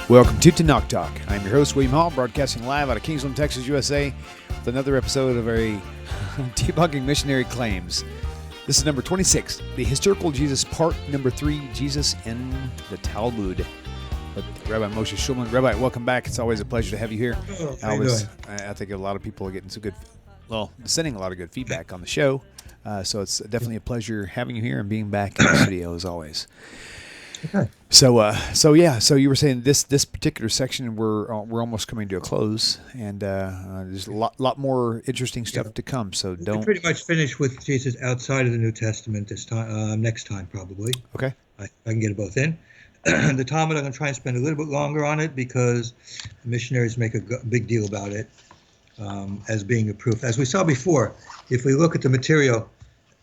Welcome to Tanakh Talk. I'm your host, William Hall, broadcasting live out of Kingsland, Texas, USA, with another episode of our Debunking Missionary Claims. This is number 26, The Historical Jesus, part number 3, Jesus in the Talmud, with Rabbi Moshe Shulman. Rabbi, welcome back. It's always a pleasure to have you here. I think a lot of people are getting sending a lot of good feedback on the show, so it's definitely a pleasure having you here and being back in the studio as always. Okay. So you were saying this particular section we're almost coming to a close, and there's a lot more interesting stuff to come. So We're pretty much finished with Jesus outside of the New Testament this time. Next time probably. Okay. I can get it both in. The Talmud, I'm going to try and spend a little bit longer on it because the missionaries make a big deal about it as being a proof. As we saw before, if we look at the material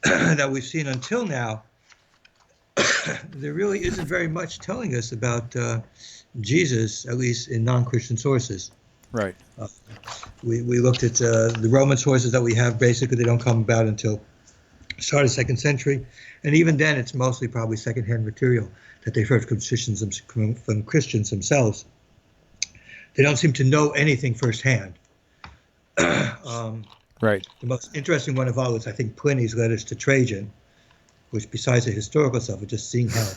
that we've seen until now, there really isn't very much telling us about Jesus, at least in non-Christian sources. Right. We looked at the Roman sources that we have. Basically, they don't come about until start of the 2nd century, and even then, it's mostly probably secondhand material that they've heard from Christians themselves. They don't seem to know anything firsthand. Right. The most interesting one of all is, I think, Pliny's letters to Trajan, which besides the historical stuff, is just seeing how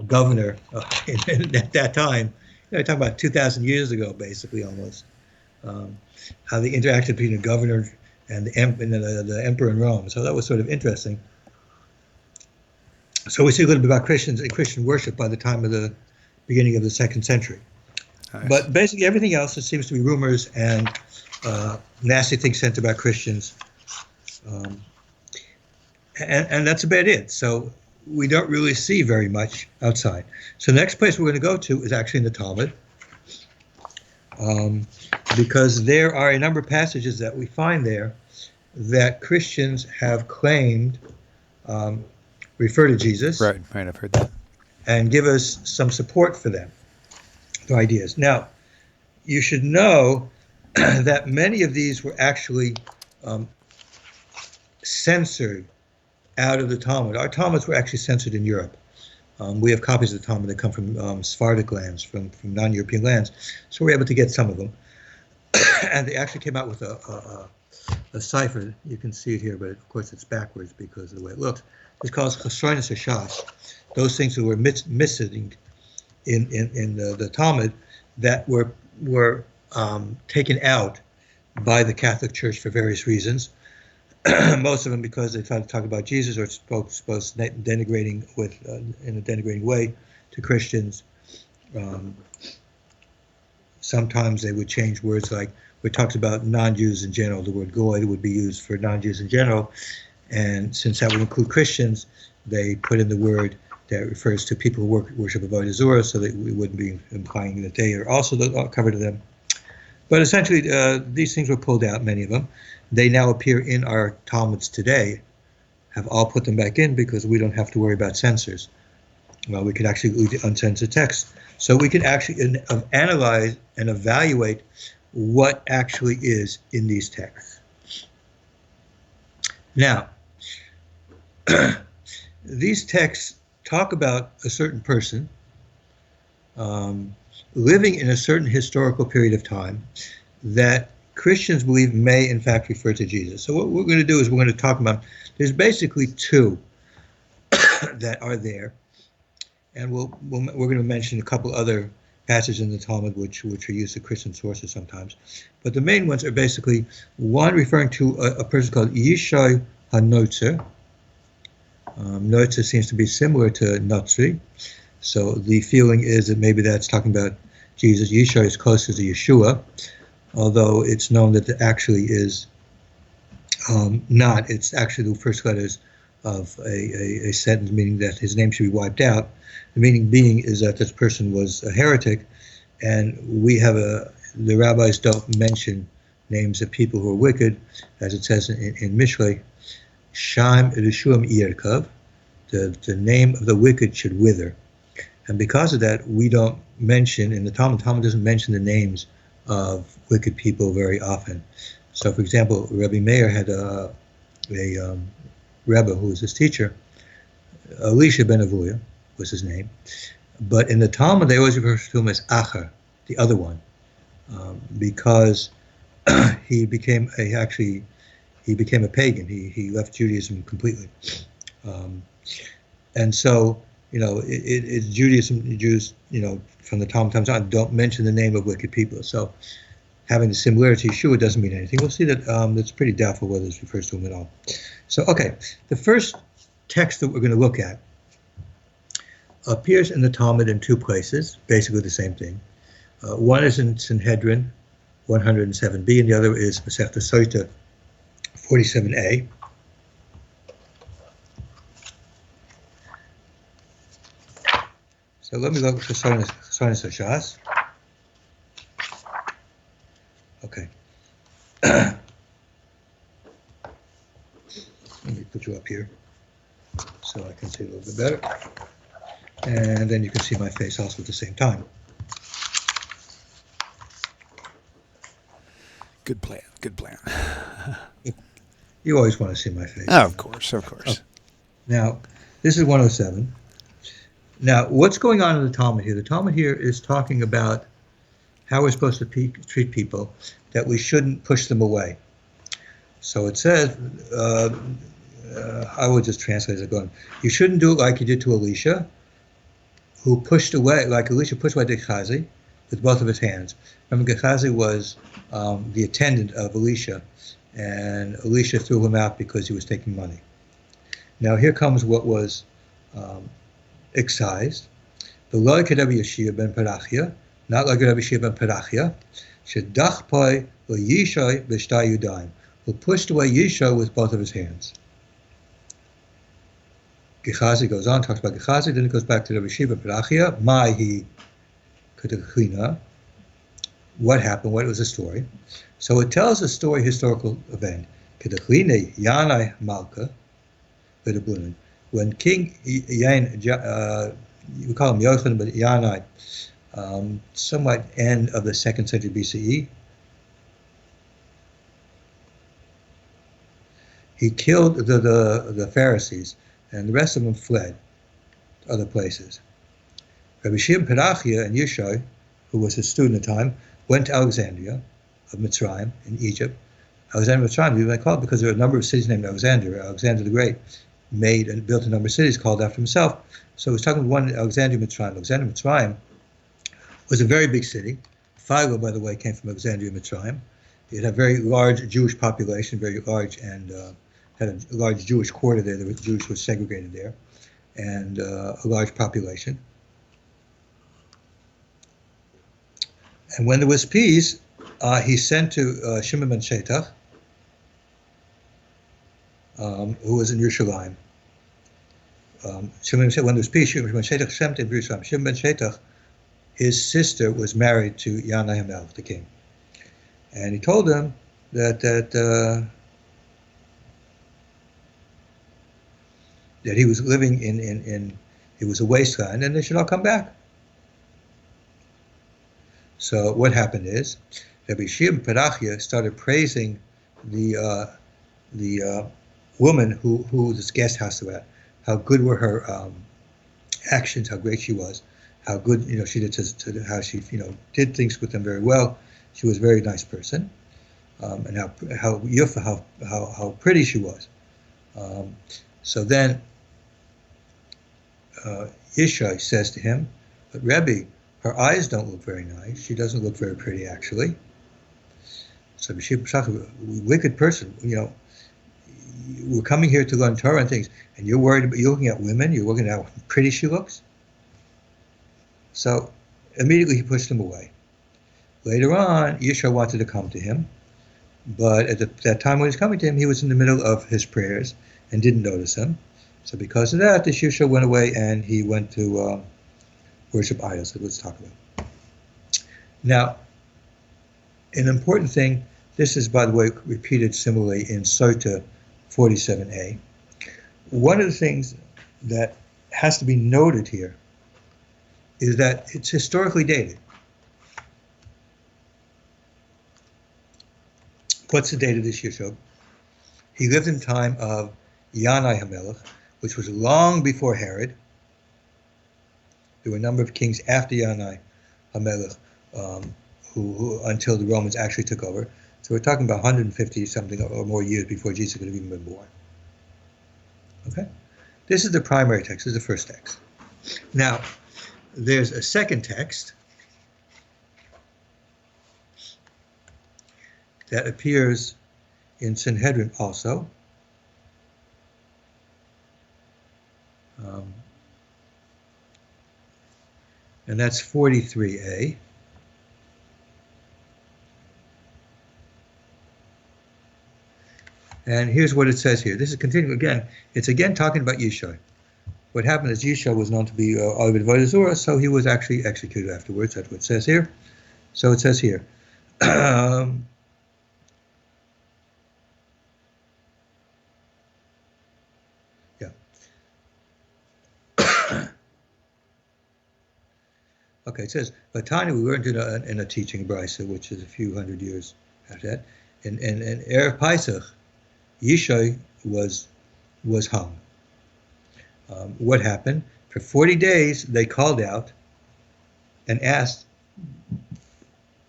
a governor at that time, talking about 2,000 years ago, basically almost, how they interacted between the governor and the emperor in Rome. So that was sort of interesting. So we see a little bit about Christians and Christian worship by the time of the beginning of the 2nd century. Nice. But basically everything else, it seems to be rumors and nasty things sent about Christians. And that's about it. So we don't really see very much outside. So the next place we're going to go to is actually in the Talmud, because there are a number of passages that we find there that Christians have claimed refer to Jesus. Right, I've heard that. And give us some support for them, their ideas. Now, you should know that many of these were actually censored out of the Talmud. Our Talmuds were actually censored in Europe. We have copies of the Talmud that come from Sephardic lands, from non-European lands, so we're able to get some of them. And they actually came out with a cipher. You can see it here, but of course it's backwards because of the way it looks. It's called Chasronis Hashash. Those things that were missing in the Talmud that were taken out by the Catholic Church for various reasons. Most of them because they tried to talk about Jesus or supposed denigrating in a denigrating way to Christians. Sometimes they would change words, like we talked about non-Jews in general. The word goy would be used for non-Jews in general, and since that would include Christians, they put in the word that refers to people who worship Avodah Zarah, so that we wouldn't be implying that they are also covered to them. But essentially, these things were pulled out, many of them. They now appear in our Talmuds today, have all put them back in because we don't have to worry about censors. Well, we could actually read the uncensored text. So we can actually analyze and evaluate what actually is in these texts. Now, these texts talk about a certain person living in a certain historical period of time that Christians believe may, in fact, refer to Jesus. So what we're going to do is we're going to talk about, there's basically two that are there. And we're going to mention a couple other passages in the Talmud which are used as Christian sources sometimes. But the main ones are basically one referring to a person called Yishai HaNotzer. Notzer seems to be similar to Notzi. So the feeling is that maybe that's talking about Jesus. Yishai is closer to Yeshua, although it's known that it actually is not. It's actually the first letters of a sentence, meaning that his name should be wiped out. The meaning being is that this person was a heretic, and we have the rabbis don't mention names of people who are wicked, as it says in Mishlei, Sham Rishuam Yerkov, the name of the wicked should wither. And because of that, we don't mention, in the Talmud doesn't mention the names of wicked people very often. So, for example, Rabbi Meir had a Rebbe who was his teacher, Elisha ben Avuya was his name. But in the Talmud, they always refer to him as Acher, the other one, because he became a pagan. He left Judaism completely, and so it's Judaism. The Jews, from the Talmud times on, don't mention the name of wicked people. So having the similarity to Yeshua doesn't mean anything. We'll see that it's pretty doubtful whether this refers to him at all. So, okay, the first text that we're going to look at appears in the Talmud in two places, basically the same thing. One is in Sanhedrin 107b, and the other is Masechta Sotah 47a. So let me look for Sonis Hashas. Okay. Let me put you up here so I can see a little bit better. And then you can see my face also at the same time. Good plan. Good plan. You always want to see my face. Oh, of course. Of course. Oh. Now, this is 107. Now, what's going on in the Talmud here? The Talmud here is talking about how we're supposed to treat people, that we shouldn't push them away. So it says, I will just translate it going, you shouldn't do it like you did to Elisha, who pushed away, like Elisha pushed away Gehazi with both of his hands. Remember, Gehazi was the attendant of Elisha, and Elisha threw him out because he was taking money. Now here comes what was excised. The Lo Rabbi Yeshua ben Parachia, not like Rabbi Yeshua ben Parachia, Shedach Poi Lo Yishai B'Shtay Yudayim, who pushed away Yishai with both of his hands. Gehazi goes on, talks about Gehazi, then it goes back to Rabbi Yeshua ben Parachia, Mahi Kedachina. What happened? What was the story? So it tells a story, historical event. Kedachine Yanai Malka V'Debunin. When King Yain, we call him Yochanan, but Yanai, somewhat end of the 2nd century BCE, he killed the Pharisees, and the rest of them fled to other places. Rabbi Shimon Pedachia and Yishai, who was his student at the time, went to Alexandria of Mitzrayim in Egypt. Alexandria of Mitzrayim, we might call it because there are a number of cities named Alexandria. Alexander the Great made and built a number of cities called after himself. So he was talking about one, Alexandria Mitzrayim. Alexandria Mitzrayim was a very big city. Philo, by the way, came from Alexandria Mitzrayim. It had a very large Jewish population, very large, and had a large Jewish quarter there. The Jews were segregated there, and a large population. And when there was peace, he sent to Shimon ben Shetach, who was in Yerushalayim. Shimon when there was peace, Shimon ben Shetach sent to Yerushalayim. Shimon ben Shetach, his sister was married to Yanai HaMelech, the king, and he told them that he was living in it was a wasteland, and they should all come back. So what happened is, Rabbi Shimon Pedachia started praising the woman who this guest house was at, how good were her actions, how great she was, how good she did to how she did things with them very well. She was a very nice person, and how pretty she was. So then Yishai says to him, "But Rebbe, her eyes don't look very nice. She doesn't look very pretty, actually." So wicked person, we're coming here to learn Torah and things, and you're looking at women, you're looking at how pretty she looks. So immediately he pushed him away. Later on, Yishai wanted to come to him, but at that time when he was coming to him, he was in the middle of his prayers and didn't notice him. So because of that, this Yishai went away and he went to worship idols. Let's talk about it. Now, an important thing, this is, by the way, repeated similarly in Sotah 47a. One of the things that has to be noted here is that it's historically dated. What's the date of this Yishai? He lived in the time of Yanai HaMelech, which was long before Herod. There were a number of kings after Yanai HaMelech who until the Romans actually took over. So we're talking about 150 something or more years before Jesus could have even been born. Okay, this is the primary text. This is the first text. Now, there's a second text that appears in Sanhedrin also. And that's 43a. And here's what it says here. This is continuing again. It's again talking about Yishai. What happened is Yishai was known to be Ovid Vodazora, so he was actually executed afterwards. That's what it says here. So it says here. Yeah. Okay, it says, Vatani, we learned in a teaching, Brisa, which is a few hundred years after that. In Erev Pesach, Yishai was hung. What happened? For 40 days, they called out and asked,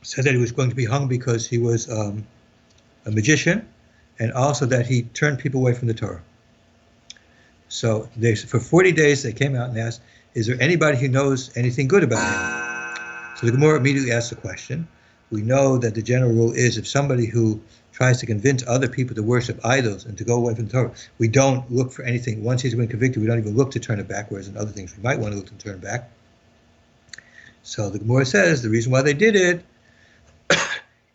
said that he was going to be hung because he was a magician, and also that he turned people away from the Torah. So for 40 days, they came out and asked, is there anybody who knows anything good about him? So the Gemara immediately asked the question. We know that the general rule is if somebody who tries to convince other people to worship idols and to go away from the Torah, we don't look for anything. Once he's been convicted, we don't even look to turn it back, whereas in other things we might want to look to turn it back. So the Gemara says the reason why they did it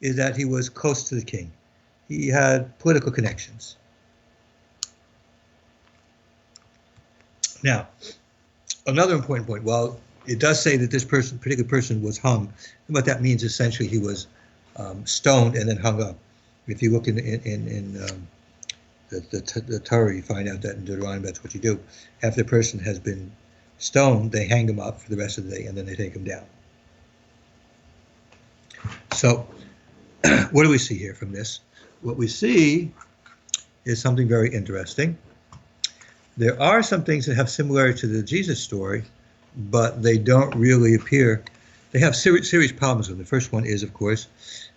is that he was close to the king. He had political connections. Now, another important point, well, it does say that this particular person was hung. What that means, essentially, he was stoned and then hung up. If you look in the Torah, you find out that in Deuteronomy, that's what you do. After the person has been stoned, they hang him up for the rest of the day, and then they take him down. So, what do we see here from this? What we see is something very interesting. There are some things that have similarity to the Jesus story, but they don't really appear. They have serious problems with them. The first one is, of course,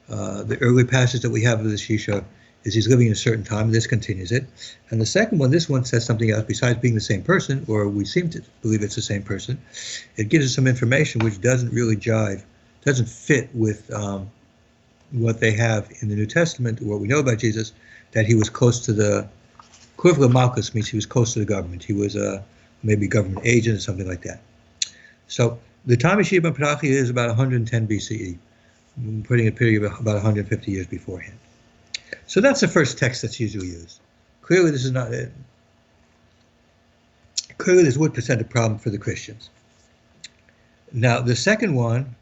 the early passage that we have of the Shisha is he's living in a certain time, and this continues it. And the second one, this one says something else besides being the same person, or we seem to believe it's the same person. It gives us some information which doesn't really jive, doesn't fit with what they have in the New Testament, or what we know about Jesus, that he was close to the equivalent of Malchus, means he was close to the government. He was maybe government agent or something like that. So the time of Sheba Parachia is about 110 BCE, putting a period of about 150 years beforehand. So that's the first text that's usually used. Clearly, this is not it. Clearly, this would present a problem for the Christians. Now, the second one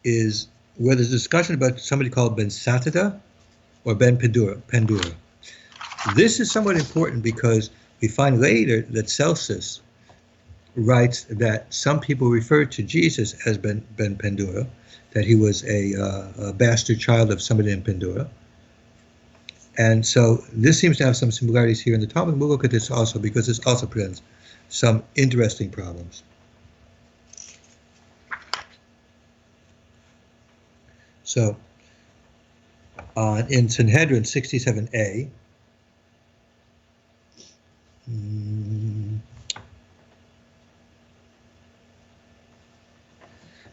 is where there's a discussion about somebody called Ben Satida or Ben Pendura. This is somewhat important because we find later that Celsus writes that some people refer to Jesus as Ben Pendura, that he was a bastard child of somebody in Pendura. And so this seems to have some similarities here in the Talmud. We'll look at this also because this also presents some interesting problems. So in Sanhedrin 67a,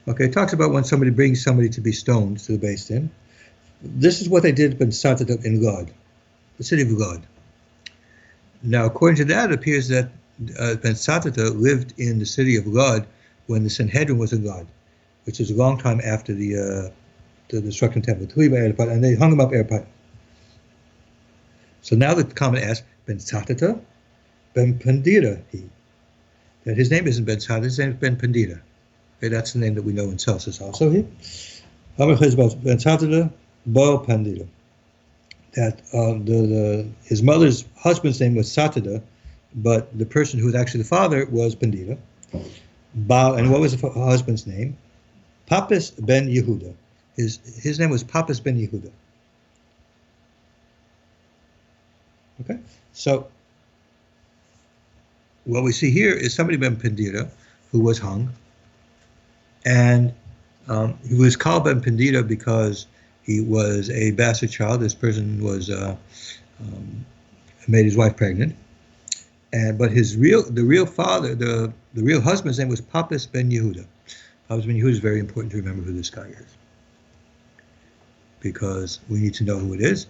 okay, it talks about when somebody brings somebody to be stoned to the Beis Din. This is what they did in Lod, the city of Lod. Now, according to that, it appears that Ben Satata lived in the city of Lod when the Sanhedrin was in Lod, which is a long time after the destruction of the temple. And they hung him up Erpai. So now the comment asks, Ben Satata, Ben Pendira, that his name isn't Ben Satata, his name is Ben Pendira. Okay, that's the name that we know in Celsus also here. Ben Satata, Bo Pendira. That his mother's husband's name was Satada, but the person who was actually the father was Pendira. And what was the husband's name? Papas ben Yehuda. His name was Papas ben Yehuda. Okay, so what we see here is somebody ben Pendira who was hung, and He was called Ben Penina because he was a bastard child. This person was made his wife pregnant, but the real father, the real husband's name was Papas Ben Yehuda. Papas Ben Yehuda is very important to remember who this guy is, because we need to know who it is.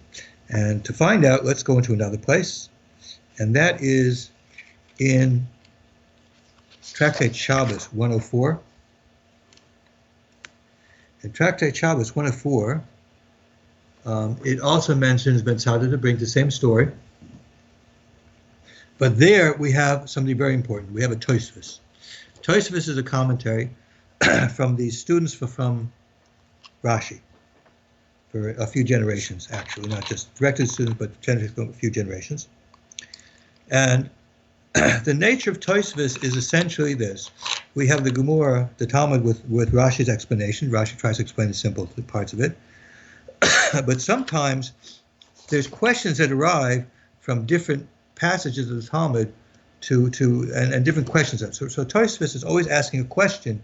And to find out, let's go into another place, and that is in Tractate Shabbos 104. In Tractate Shabbos 104, it also mentions Ben Sada to bring the same story. But there we have something very important. We have a Tosfos. Tosfos is a commentary from the students from Rashi, for a few generations, actually, not just directed students, but a few generations. And the nature of Tosfos is essentially this. We have the Gemara, the Talmud, with Rashi's explanation. Rashi tries to explain the simple parts of it. But sometimes there's questions that arrive from different passages of the Talmud and different questions. So Tosfos is always asking a question,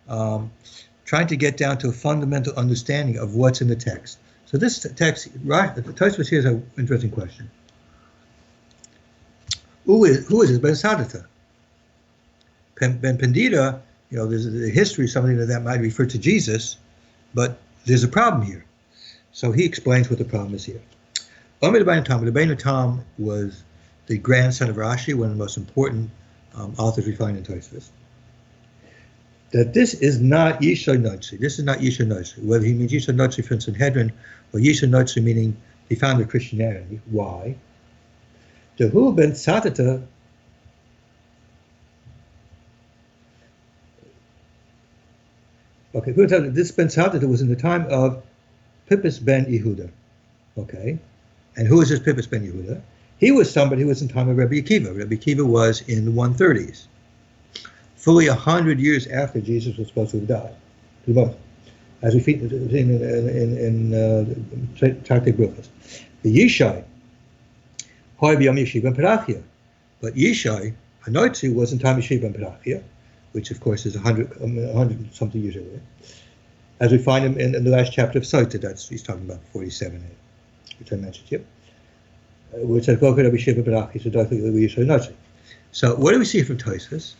trying to get down to a fundamental understanding of what's in the text. So this text, Tosfos here is an interesting question. Who is this Ben Sadata? Ben Penina, there's a history, something that might refer to Jesus, but there's a problem here. So he explains what the problem is here. Rabbeinu Tam was the grandson of Rashi, one of the most important authors we find in Tosfos. That this is not Yishai Notzi. This is not Yishai Notzi. Whether he means Yishai Notzi from Sanhedrin, or Yishai Notzi meaning he founded Christianity. Why? Jehu ben Satata Okay, this Ben Satata was in the time of Pippus ben Yehuda. Okay, and who is this Pippus ben Yehuda? He was somebody who was in the time of Rabbi Akiva. Rabbi Akiva was in the 130s, fully 100 years after Jesus was supposed to have died. As we see in Tractate Broadcast. The Yishai, but Yishai, Hanotzi, was in time of Yeshiva and Parachia, which of course is 100 something years ago. As we find him in the last chapter of Sota, that's he's talking about 47, which I mentioned here. Which says Goku Rabbi Yeshiva Parachia, so Yishai Hanotzi. So what do we see from Tosfos?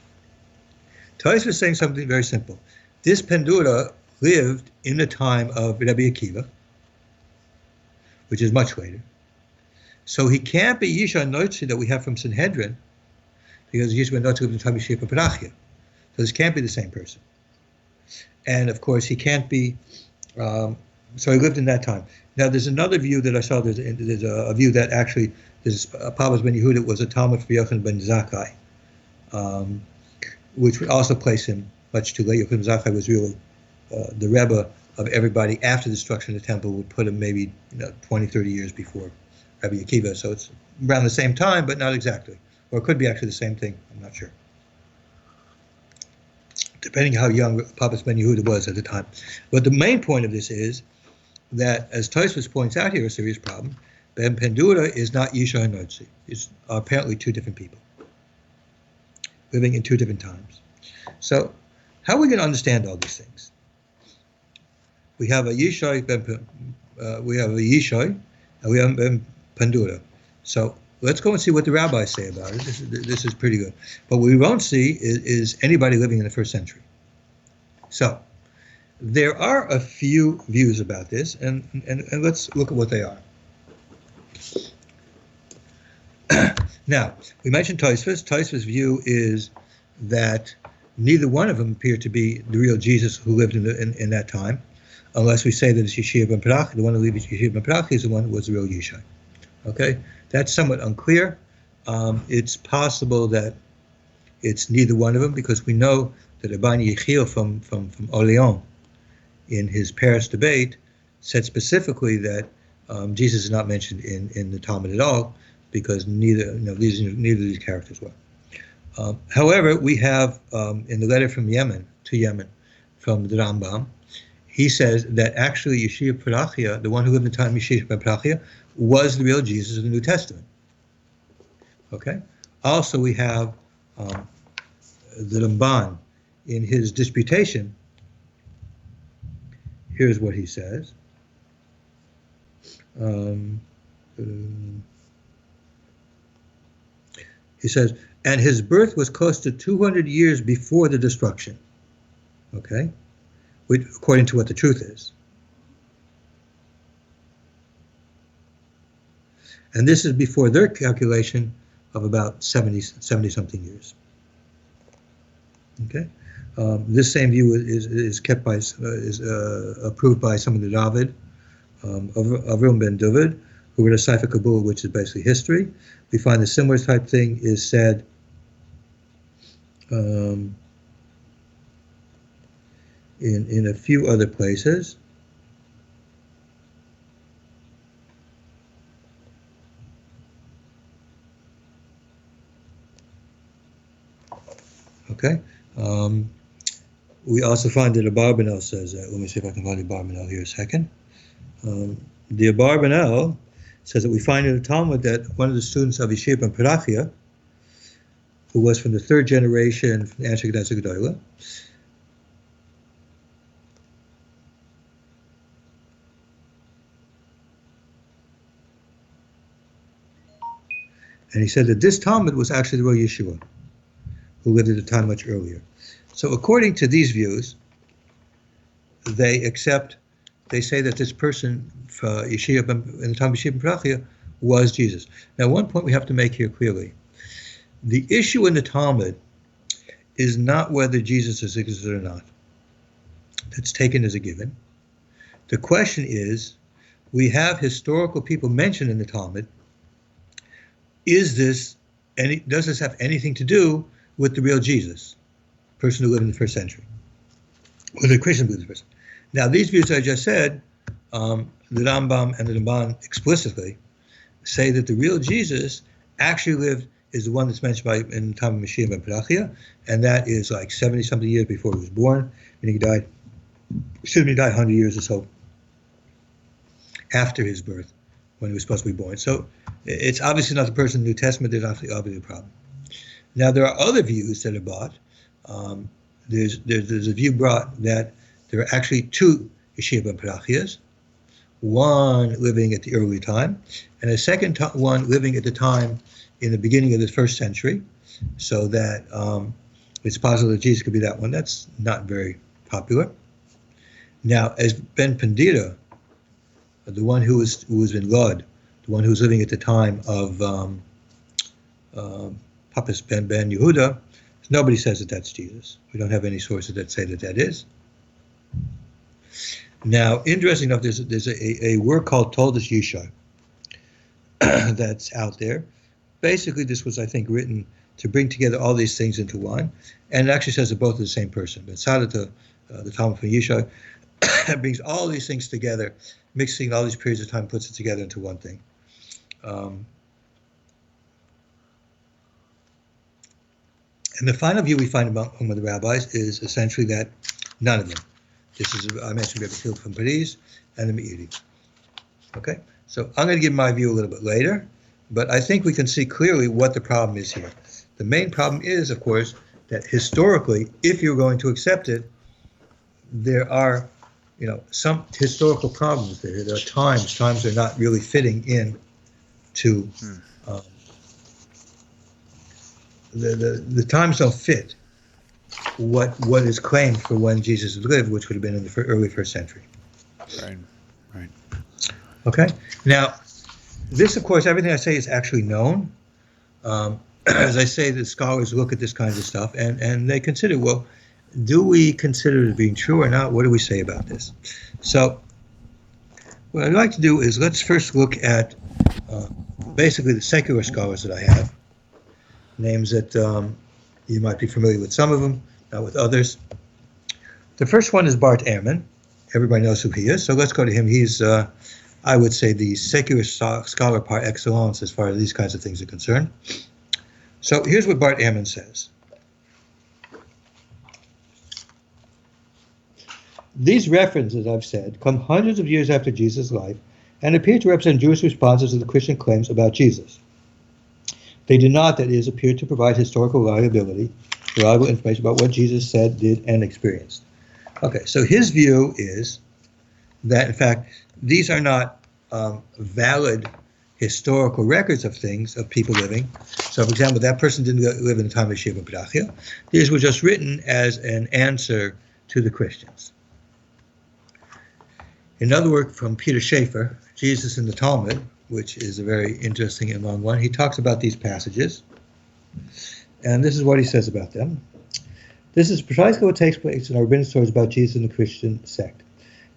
Tosfos is saying something very simple. This Pendura lived in the time of Rabbi Akiva, which is much later. So he can't be Yishai Notzi that we have from Sanhedrin, because Yishai Notzi lived in time of Yeshiva Parachia. So this can't be the same person. And of course, he can't be, so he lived in that time. Now, there's another view that I saw, there's a view that actually, Papas ben Yehuda was a Talmud for Yochanan ben Zakkai, which would also place him much too late. Yochanan ben Zakkai was really the Rebbe of everybody after the destruction of the temple, would put him maybe 20, 30 years before Rabbi Akiva. So it's around the same time, but not exactly. Or it could be actually the same thing. I'm not sure. Depending how young Papas ben Yehuda was at the time. But the main point of this is that, as Tosfos points out here, a serious problem, Ben Pendura is not Yishai Notzi. It's apparently two different people living in two different times. So how are we going to understand all these things? We have a Yishai, we have a Yishai, and we have Ben Pendura. So let's go and see what the rabbis say about it. This is pretty good. But what we won't see is anybody living in the first century. So there are a few views about this, and let's look at what they are. Now, we mentioned Tosfos. Tosfos' view is that neither one of them appear to be the real Jesus who lived in that time, unless we say that it's Yeshiva ben Parach. The one who lived Yeshiva ben Parach is the one who was the real Yishai. Okay, that's somewhat unclear. It's possible that it's neither one of them, because we know that Rabbi Yechiel from Orleans, in his Paris debate, said specifically that Jesus is not mentioned in the Talmud at all, because neither of these characters were. However, we have in the letter from Yemen to Yemen, from the Rambam, he says that actually Yeshiva Parachia, the one who lived in the time of Yeshiva Parachia, was the real Jesus of the New Testament. Okay. Also, we have the Ramban in his disputation here's what he says. He says, and his birth was close to 200 years before the destruction. Okay? Which, according to what the truth is. And this is before their calculation of about 70-something years. Okay? This same view is kept by, approved by some of the David, Avram ben David, who wrote a Sefer Kabbalah, which is basically history. We find a similar type thing is said in a few other places. Okay. We also find that Abarbanel says that. Let me see if I can find Abarbanel here a second. The Abarbanel says that we find in the Talmud that one of the students of Yeshua ben Parachia, who was from the third generation from the Anshe Gedazi Gedolah, and he said that this Talmud was actually the real Yeshua, who lived at a time much earlier. So according to these views, they say that this person in the time of Yeshua ben Parachia was Jesus. Now, one point we have to make here clearly. The issue in the Talmud is not whether Jesus is existed or not. That's taken as a given. The question is, we have historical people mentioned in the Talmud. Does this have anything to do with the real Jesus, person who lived in the first century, or the Christian believed in the first century? Now, these views I just said, the Rambam and the Ramban explicitly say that the real Jesus actually is the one that's mentioned in the time of Mashiach ben Parachia, and that is like 70-something years before he was born, and he died 100 years or so after his birth, when he was supposed to be born. So it's obviously not the person in the New Testament. There's obviously a problem. Now, there are other views that are brought. There's a view brought that there are actually two Yeshua ben Parachias, one living at the early time, and a second one living at the time in the beginning of the first century, so that it's possible that Jesus could be that one. That's not very popular. Now, as Ben Penina, the one who was in Lod, the one who was living at the time of Papas ben Yehuda, nobody says that that's Jesus. We don't have any sources that say that that is. Now, interesting enough, there's a work called Toldos Yishar that's out there. Basically, this was, I think, written to bring together all these things into one, and it actually says that both are the same person. But Sadata, the Talmud from Yishar, brings all these things together, mixing all these periods of time, puts it together into one thing. And the final view we find among the rabbis is essentially that none of them. This is, I mentioned Rabbi Phil from Paris and the Meiri. Okay, so I'm going to give my view a little bit later, but I think we can see clearly what the problem is here. The main problem is, of course, that historically, if you're going to accept it, there are, some historical problems there. There are times are not really fitting in to the times don't fit what is claimed for when Jesus lived, which would have been in the early first century. Right. Okay. Now, this, of course, everything I say is actually known. As I say, the scholars look at this kind of stuff and they consider, well, do we consider it being true or not? What do we say about this? So what I'd like to do is let's first look at basically the secular scholars that I have, names that you might be familiar with some of them, not with others. The first one is Bart Ehrman. Everybody knows who he is, so let's go to him. He's, I would say, the secular scholar par excellence as far as these kinds of things are concerned. So here's what Bart Ehrman says. These references, I've said, come hundreds of years after Jesus' life and appear to represent Jewish responses to the Christian claims about Jesus. They do not, that is, appear to provide historical reliable information about what Jesus said, did, and experienced. Okay, so his view is that, in fact, these are not valid historical records of things, of people living. So, for example, that person didn't live in the time of Shiva Brachia. These were just written as an answer to the Christians. Another work from Peter Schaeffer, Jesus in the Talmud, which is a very interesting and long one. He talks about these passages, and this is what he says about them. This is precisely what takes place in our rabbinic stories about Jesus and the Christian sect.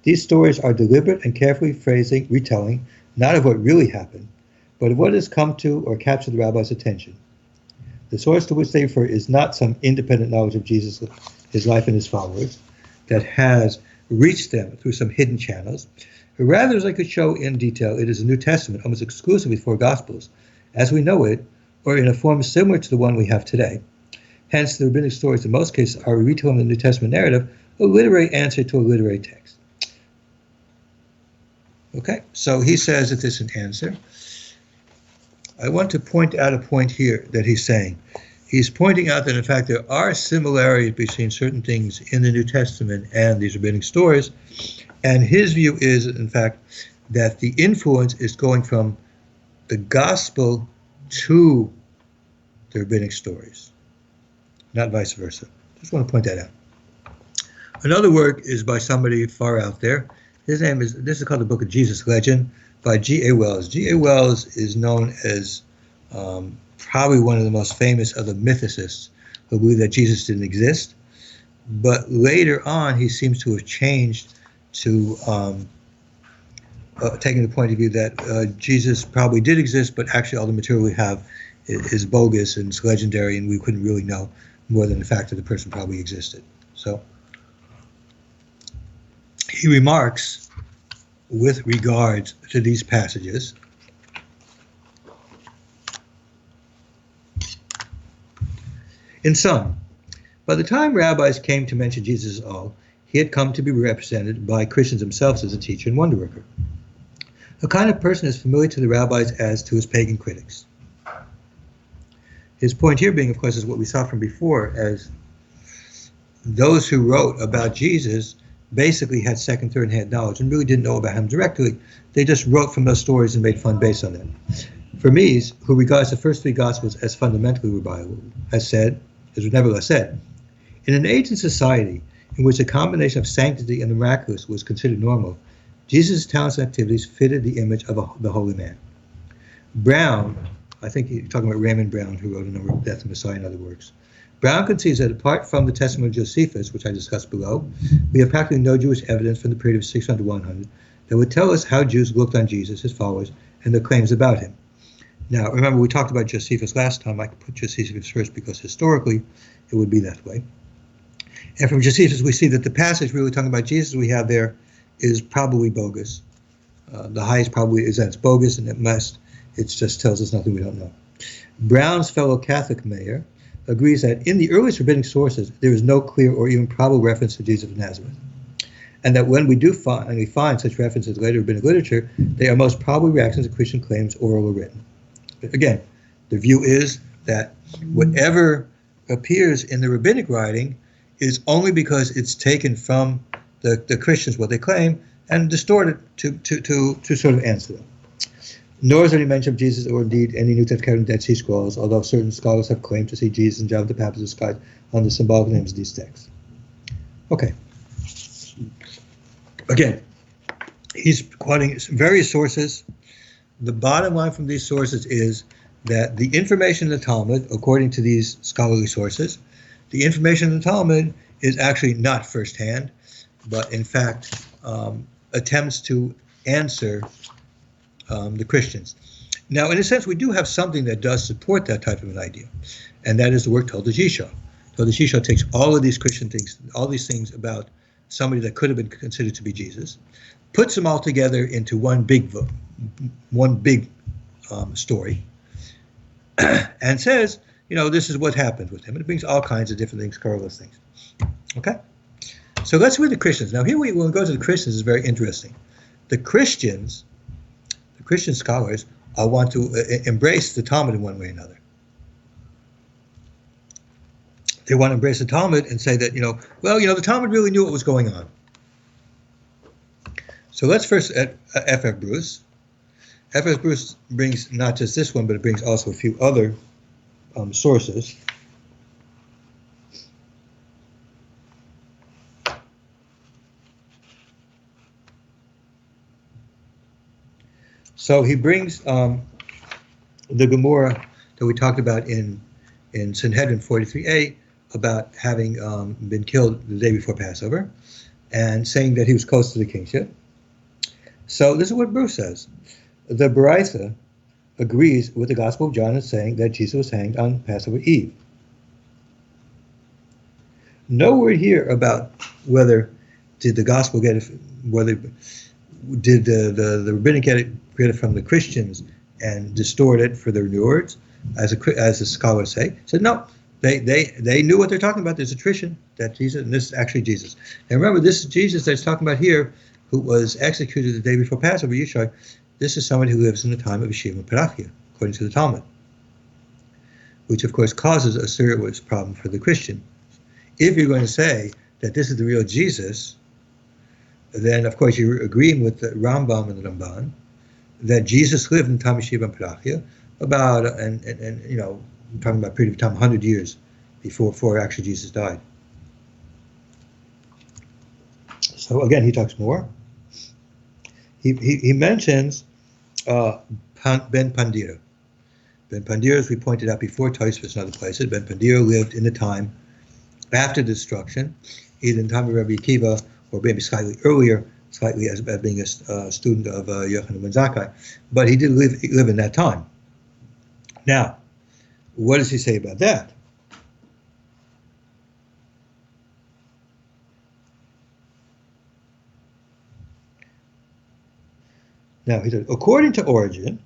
These stories are deliberate and carefully phrasing, retelling, not of what really happened, but of what has come to or captured the rabbi's attention. The source to which they refer is not some independent knowledge of Jesus, his life, and his followers that has reached them through some hidden channels. Rather, as I could show in detail, it is a New Testament, almost exclusively four Gospels, as we know it, or in a form similar to the one we have today. Hence, the rabbinic stories in most cases are a retelling of the New Testament narrative, a literary answer to a literary text. Okay, so he says that this is an answer. I want to point out a point here that he's saying. He's pointing out that, in fact, there are similarities between certain things in the New Testament and these rabbinic stories, and his view is, in fact, that the influence is going from the gospel to the rabbinic stories, not vice versa. Just want to point that out. Another work is by somebody far out there. His name is, this is called the Book of Jesus Legend by G.A. Wells. G.A. Wells is known as probably one of the most famous of the mythicists who believe that Jesus didn't exist. But later on, he seems to have changed to taking the point of view that Jesus probably did exist, but actually all the material we have is bogus and it's legendary, and we couldn't really know more than the fact that the person probably existed. So he remarks with regards to these passages. In sum, by the time rabbis came to mention Jesus at all, he had come to be represented by Christians themselves as a teacher and wonder worker, a kind of person as familiar to the rabbis as to his pagan critics. His point here being, of course, is what we saw from before, as those who wrote about Jesus basically had second, third hand knowledge and really didn't know about him directly. They just wrote from those stories and made fun based on them. Vermes, who regards the first three Gospels as fundamentally reliable, has nevertheless said, in an age and society in which a combination of sanctity and the miraculous was considered normal, Jesus' talents and activities fitted the image of the holy man. Brown, I think you're talking about Raymond Brown, who wrote A Number of Death and Messiah and other works. Brown concedes that apart from the testimony of Josephus, which I discussed below, we have practically no Jewish evidence from the period of 600 to 100 that would tell us how Jews looked on Jesus, his followers, and their claims about him. Now, remember, we talked about Josephus last time. I could put Josephus first because historically it would be that way. And from Josephus, we see that the passage really talking about Jesus we have there is probably bogus. The highest probably is that it's bogus, and it just tells us nothing we don't know. Brown's fellow Catholic mayor agrees that in the earliest rabbinic sources, there is no clear or even probable reference to Jesus of Nazareth, and that when we do find such references in later rabbinic literature, they are most probably reactions to Christian claims, oral or written. But again, the view is that whatever appears in the rabbinic writing is only because it's taken from the Christians, what they claim, and distorted to sort of answer them. Nor is there any mention of Jesus or indeed any New Testament Dead Sea Scrolls, although certain scholars have claimed to see Jesus and John the Baptist inscribed on the symbolic names of these texts. Okay. Again, he's quoting various sources. The bottom line from these sources is that the information in the Talmud, according to these scholarly sources, the information in the Talmud is actually not firsthand, but in fact attempts to answer the Christians. Now, in a sense, we do have something that does support that type of an idea, and that is the work Tovia Yisho. Tovia Yisho takes all of these Christian things, all these things about somebody that could have been considered to be Jesus, puts them all together into one big story, and says, this is what happened with him. And it brings all kinds of different things, scurrilous things. Okay? So let's read the Christians. Now, here when we go to the Christians, it's very interesting. The Christian scholars want to embrace the Talmud in one way or another. They want to embrace the Talmud and say that, the Talmud really knew what was going on. So let's first at F.F. Bruce. F.F. Bruce brings not just this one, but it brings also a few other sources. So he brings the Gemara that we talked about in Sanhedrin 43a about having been killed the day before Passover, and saying that he was close to the kingship. So this is what Bruce says. The Baraitha agrees with the Gospel of John in saying that Jesus was hanged on Passover Eve. No word here about whether did the Gospel get it, whether did the rabbinic get it from the Christians and distort it for their new words, as the scholars say. Said no, they knew what they're talking about. There's a tradition that Jesus, and this is actually Jesus. And remember, this is Jesus that's talking about here, who was executed the day before Passover, Yishai. This is somebody who lives in the time of Yeshiva and Parachia, according to the Talmud, which of course causes a serious problem for the Christian. If you're going to say that this is the real Jesus, then of course you're agreeing with the Rambam and the Ramban that Jesus lived in the time of Yeshiva and Parachia about, and you know, I'm talking about a period of time, 100 years before actually Jesus died. So again, he talks more. He mentions Ben Pandira. Ben Pandira, as we pointed out before, Tosfos and other places, Ben Pandira lived in the time after the destruction, either in the time of Rabbi Akiva or maybe slightly earlier, slightly as being a student of Yochanan ben Zakkai. But he did live in that time. Now, what does he say about that? Now, he said, according to Origin,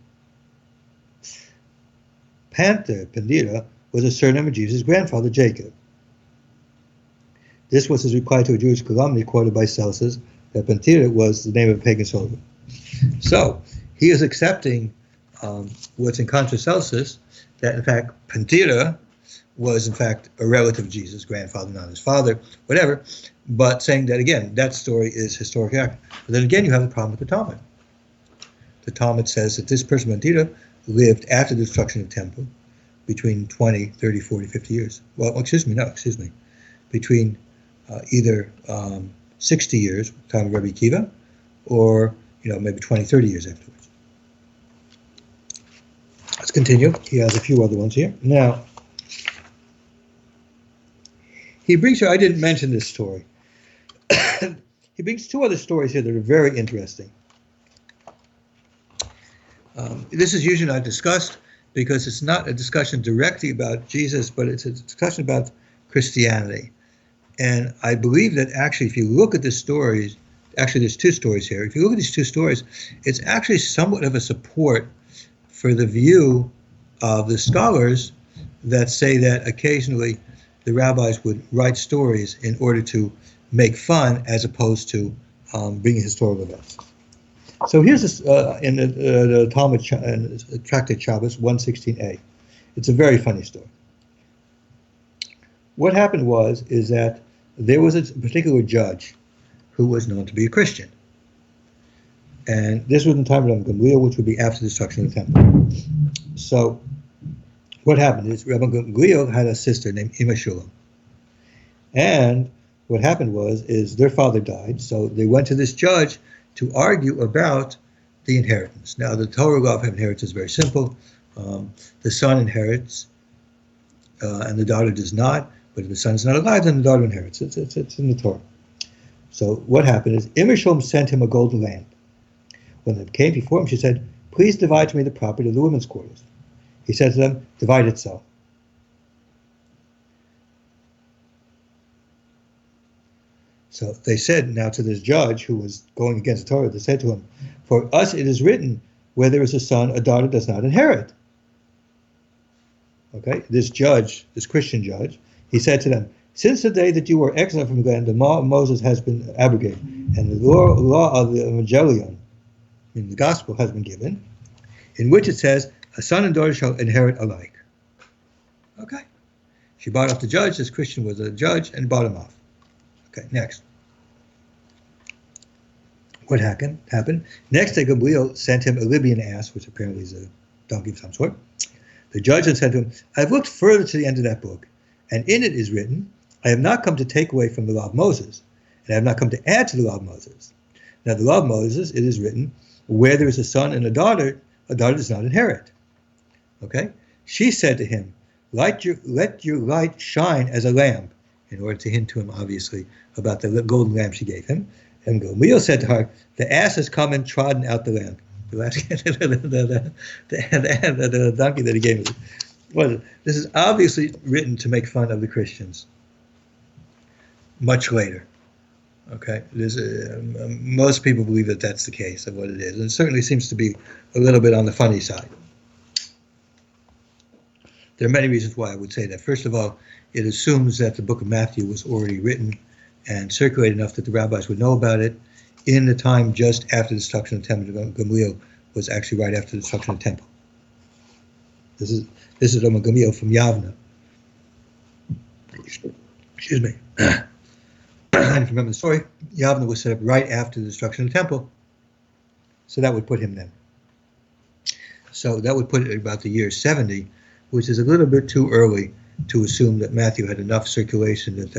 Pandira was a surname of Jesus' grandfather, Jacob. This was his reply to a Jewish calumny quoted by Celsus that Pandira was the name of a pagan soldier. So, he is accepting what's in contra Celsus, that in fact Pandira was in fact a relative of Jesus' grandfather, not his father, whatever, but saying that again, that story is historically accurate. But then again, you have the problem with the Talmud. The Talmud says that this person, Pandira, lived after the destruction of the temple between 20, 30, 40, 50 years. Well, excuse me. Between either 60 years, time of Rabbi Akiva, or maybe 20, 30 years afterwards. Let's continue. He has a few other ones here. Now, he brings here, I didn't mention this story. He brings two other stories here that are very interesting. This is usually not discussed because it's not a discussion directly about Jesus, but it's a discussion about Christianity. And I believe that actually, if you look at the stories, actually there's two stories here. If you look at these two stories, it's actually somewhat of a support for the view of the scholars that say that occasionally the rabbis would write stories in order to make fun as opposed to bringing historical events. So here's this in the Talmud Tractate Shabbos 116a. It's a very funny story. What happened is that there was a particular judge who was known to be a Christian. And this was in the time of Rabbi Gavriel, which would be after the destruction of the temple. So what happened is Rabbi Gavriel had a sister named Shulman. And what happened is their father died, so they went to this judge to argue about the inheritance. Now, the Torah law of inheritance is very simple. The son inherits, and the daughter does not. But if the son is not alive, then the daughter inherits. It's in the Torah. So what happened is Shulman sent him a golden lamp. When it came before him, she said, "Please divide to me the property of the women's quarters." He said to them, "Divide it so." So they said now to this judge who was going against the Torah, they said to him, "For us it is written, where there is a son, a daughter does not inherit." Okay, this judge, this Christian judge, he said to them, "Since the day that you were exiled from the land, the law of Moses has been abrogated, and the law of the Evangelion, in the gospel, has been given, in which it says, a son and daughter shall inherit alike." Okay. She bought off the judge. This Christian was a judge and bought him off. Okay, next. what happened. Next day, Gavriel sent him a Libyan ass, which apparently is a donkey of some sort. The judge then said to him, I've looked further to the end of that book, and in it is written, I have not come to take away from the law of Moses, and I have not come to add to the law of Moses. Now, the law of Moses, it is written, where there is a son and a daughter does not inherit. Okay? She said to him, let your light shine as a lamp, in order to hint to him, obviously, about the golden lamp she gave him. And Gavriel said to her, the ass has come and trodden out the lamp. The donkey that he gave me. Well, this is obviously written to make fun of the Christians. Much later. Okay? Most people believe that that's the case of what it is. And it certainly seems to be a little bit on the funny side. There are many reasons why I would say that. First of all, it assumes that the book of Matthew was already written and circulated enough that the rabbis would know about it in the time just after the destruction of the temple. Gavriel was actually right after the destruction of the temple. This is Gavriel from Yavna. Excuse me. And if you remember the story, Yavna was set up right after the destruction of the temple. So that would put him then. So that would put it at about the year 70, which is a little bit too early to assume that Matthew had enough circulation that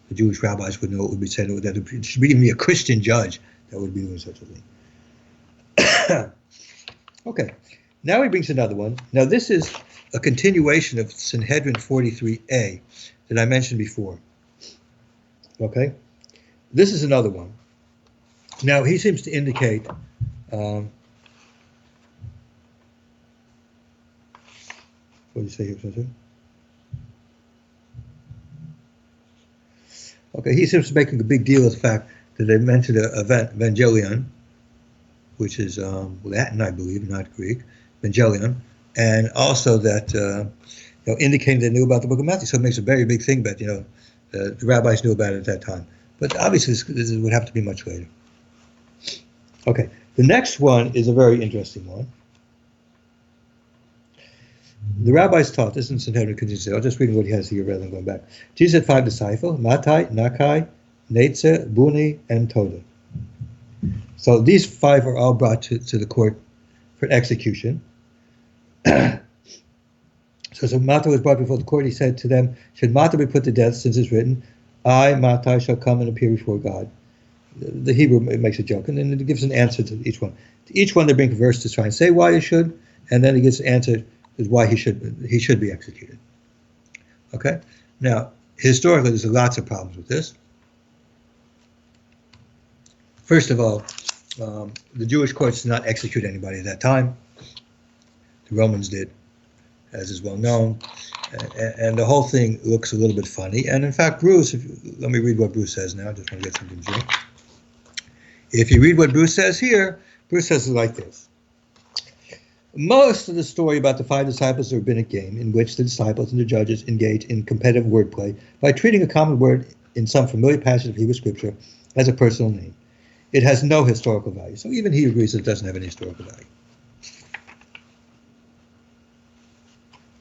the Jewish rabbis would know it would be said, that it should even be a Christian judge that would be doing such a thing. Okay, now he brings another one. Now this is a continuation of Sanhedrin 43a that I mentioned before. Okay, this is another one. Now he seems to indicate what do you say here? Okay, he seems to be making a big deal of the fact that they mentioned Evangelion, which is Latin, I believe, not Greek, Evangelion, and also that indicating they knew about the book of Matthew. So it makes a very big thing, but the rabbis knew about it at that time. But obviously, this would have to be much later. Okay, the next one is a very interesting one. The rabbis taught this in Sanhedrin continues. I'll just read what he has here rather than going back. Jesus had 5 disciples: Mattai, Nakai, Netzer, Buni, and Toda. So these 5 are all brought to the court for execution. So Mattai was brought before the court. He said to them, should Mattai be put to death, since it's written, I, Mattai, shall come and appear before God? The Hebrew makes a joke, and then it gives an answer to each one. To each one, they bring a verse to try and say why he should, and then he gives an answer is why he should be executed. Okay? Now, historically, there's lots of problems with this. First of all, the Jewish courts did not execute anybody at that time. The Romans did, as is well known. And the whole thing looks a little bit funny. And in fact, Bruce, let me read what Bruce says now. I just want to get something to drink. If you read what Bruce says here, Bruce says it like this. Most of the story about the 5 disciples is a rabbinic game in which the disciples and the judges engage in competitive wordplay by treating a common word in some familiar passage of Hebrew scripture as a personal name. It has no historical value. So even he agrees it doesn't have any historical value.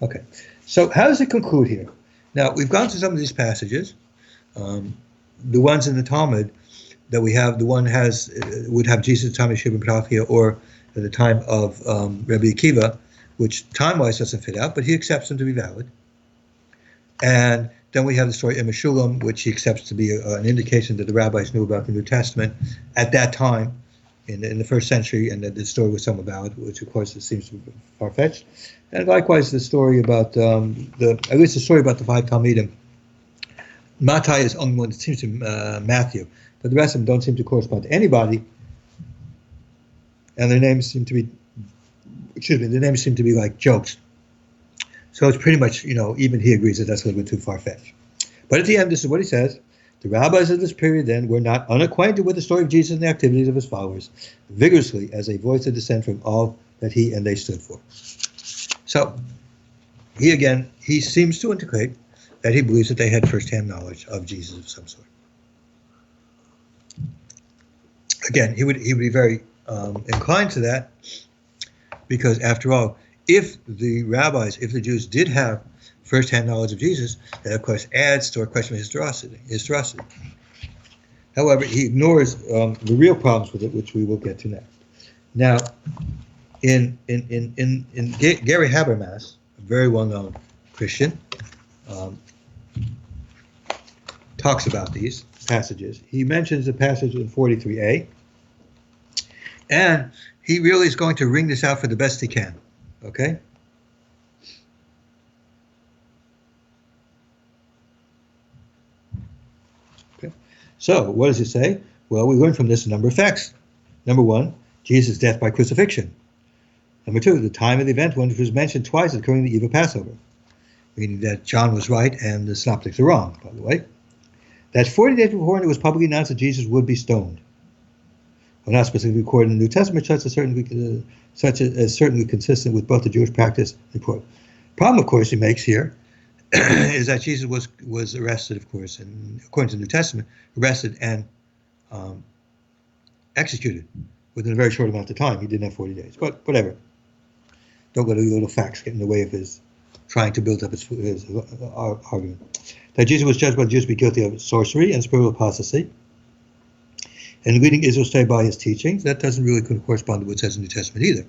Okay, so how does it conclude here? Now, we've gone through some of these passages. The ones in the Talmud that we have, the one would have Jesus at the time of Shulman Prophet or at the time of Rabbi Akiva, which time-wise doesn't fit out, but he accepts them to be valid. And then we have the story of Shulam, which he accepts to be an indication that the rabbis knew about the New Testament at that time in the first century, and that the story was somewhat valid, which of course it seems to be far-fetched. And likewise, the story about at least the story about the 5 Talmidim. Mattai is only one that seems to Matthew, but the rest of them don't seem to correspond to anybody. And their names seem to be like jokes. So it's pretty much, even he agrees that that's a little bit too far-fetched. But at the end, this is what he says. The rabbis of this period then were not unacquainted with the story of Jesus and the activities of his followers, vigorously as they voiced a dissent from all that he and they stood for. So, he seems to indicate that he believes that they had first-hand knowledge of Jesus of some sort. Again, he would be very inclined to that, because after all, if the Jews did have first-hand knowledge of Jesus, that of course adds to our question of historicity. However, he ignores the real problems with it, which we will get to next. Now, in Gary Habermas, a very well-known Christian, talks about these passages. He mentions a passage in 43a, and he really is going to wring this out for the best he can. Okay? Okay. So, what does it say? Well, we learn from this a number of facts. Number one, Jesus' death by crucifixion. Number two, the time of the event when it was mentioned twice occurring the eve of Passover, meaning that John was right and the synoptics are wrong, by the way. That 40 days beforehand it was publicly announced that Jesus would be stoned. Well, not specifically recorded in the New Testament, such as certainly consistent with both the Jewish practice and report. Problem, of course, he makes here is that Jesus was arrested, of course, and according to the New Testament, arrested and executed within a very short amount of time. He didn't have 40 days, but whatever. Don't let little facts get in the way of his trying to build up his argument. That Jesus was judged by the Jews to be guilty of sorcery and spiritual apostasy, and leading Israel astray by his teachings. That doesn't really correspond to what it says in the New Testament either.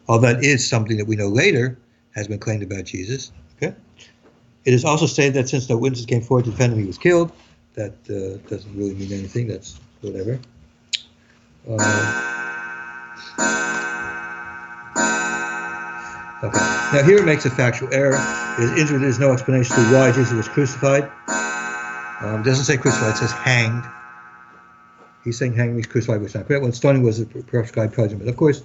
All that is something that we know later has been claimed about Jesus. Okay. It is also stated that since no witnesses came forward to defend him, he was killed. That doesn't really mean anything. That's whatever. Okay. Now here it makes a factual error. There's no explanation to why Jesus was crucified. It doesn't say crucified, it says hanged. He's saying hanged means crucified, which is not correct. When stoning was a prescribed punishment. Of course,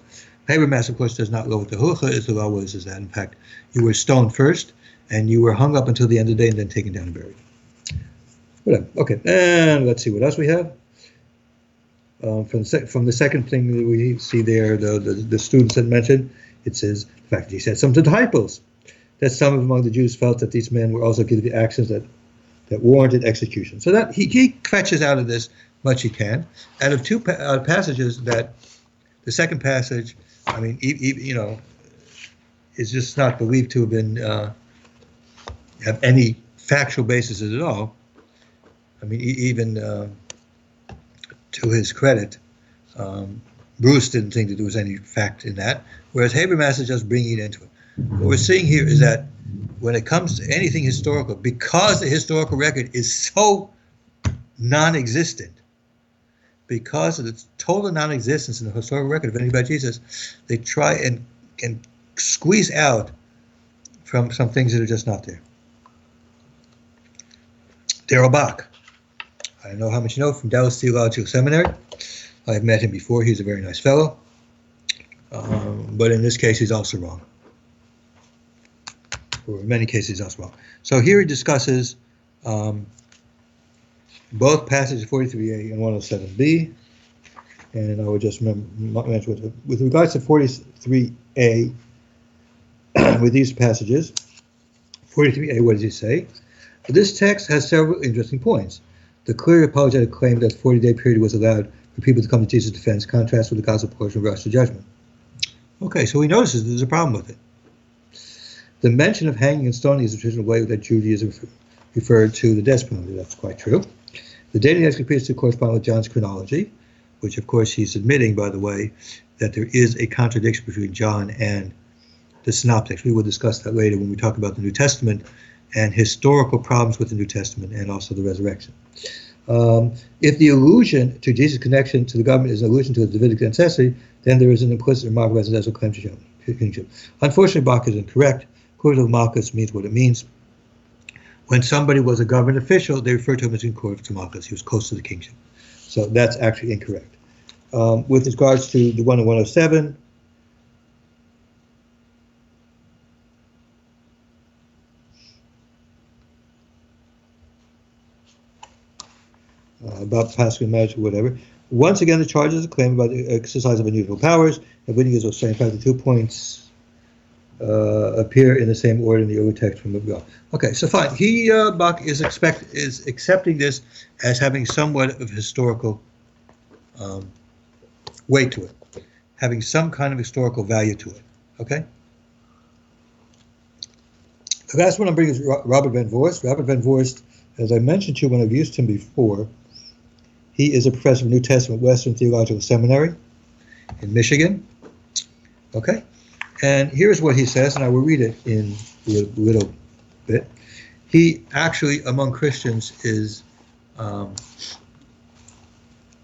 Habermas, of course, does not know what the halacha is. The law is that, in fact, you were stoned first, and you were hung up until the end of the day, and then taken down and buried. Whatever. Okay, and let's see what else we have. From the second thing that we see there, the students had mentioned, it says, in fact, he said some to the disciples, that some among the Jews felt that these men were also guilty of actions that warranted execution. So that he fetches out of this much he can. Out of two passages, that the second passage, I mean, is just not believed to have been have any factual basis at all. I mean, even to his credit, Bruce didn't think that there was any fact in that, whereas Habermas is just bringing it into it. What we're seeing here is that when it comes to anything historical, because the historical record is so non-existent, because of the total non-existence in the historical record of anything about Jesus, they try and squeeze out from some things that are just not there. Darrell Bach. I don't know how much you know from Dallas Theological Seminary. I've met him before. He's a very nice fellow. But in this case, he's also wrong. Or in many cases, he's also wrong. So here he discusses both passages 43a and 107b. And I would just mention with regards to 43a, with these passages, 43a, what does he say? This text has several interesting points. The clear apologetic claim that the 40-day period was allowed for people to come to Jesus' defense contrasts with the gospel portion of rush to judgment. Okay, so he notices there's a problem with it. The mention of hanging and stoning is the traditional way that Judaism referred to the death penalty. That's quite true. The dating appears to correspond with John's chronology, which of course he's admitting, by the way, that there is a contradiction between John and the synoptics. We will discuss that later when we talk about the New Testament and historical problems with the New Testament and also the resurrection. If the allusion to Jesus' connection to the government is an allusion to his Davidic ancestry, then there is an implicit remark of residential claim to kingship. Unfortunately, Bach is incorrect. Court of Malchus means what it means. When somebody was a government official, they referred to him as in court of Malchus. He was close to the kingship. So that's actually incorrect. With regards to the one in 107, about Pascal marriage or whatever. Once again, the charges are claimed about the exercise of unusual powers, and winning is also in fact the 2 points appear in the same order in the early text from the God. Okay, so fine. Bach is accepting this as having somewhat of historical weight to it, having some kind of historical value to it. Okay. The last one I'm bringing is Robert Van Voorst. Robert Van Voorst, as I mentioned to you when I've used him before, He is a professor of New Testament Western Theological Seminary in Michigan. Okay? And here's what he says, and I will read it in a little bit. He actually, among Christians, is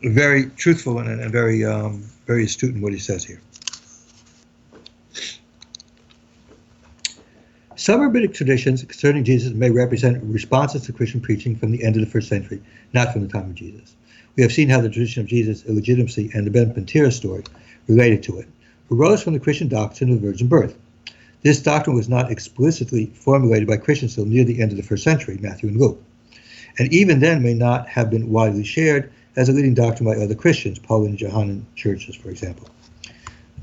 very truthful and very astute in what he says here. Some rabbinic traditions concerning Jesus may represent responses to Christian preaching from the end of the first century, not from the time of Jesus. We have seen how the tradition of Jesus' illegitimacy and the Ben Pentira story related to it arose from the Christian doctrine of the virgin birth. This doctrine was not explicitly formulated by Christians until near the end of the first century, Matthew and Luke, and even then may not have been widely shared as a leading doctrine by other Christians, Pauline and Johannine churches, for example.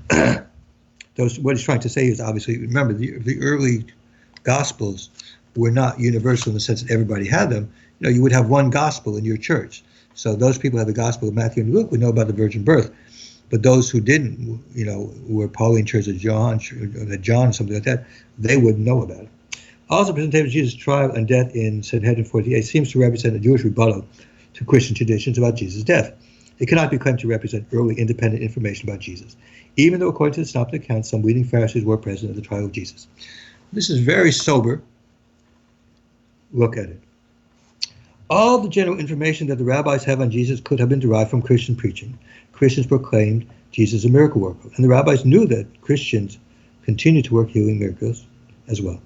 What he's trying to say is, obviously, remember, the early Gospels were not universal in the sense that everybody had them. You know, you would have one gospel in your church. So those people who had the Gospel of Matthew and Luke would know about the virgin birth. But those who didn't, you know, were Pauline Church or John, something like that, they wouldn't know about it. Also, the presentation of Jesus' trial and death in Sanhedrin 48 seems to represent a Jewish rebuttal to Christian traditions about Jesus' death. It cannot be claimed to represent early independent information about Jesus, even though, according to the Synoptic accounts, some leading Pharisees were present at the trial of Jesus. This is very sober. Look at it. All the general information that the rabbis have on Jesus could have been derived from Christian preaching. Christians proclaimed Jesus a miracle worker, and the rabbis knew that Christians continued to work healing miracles as well.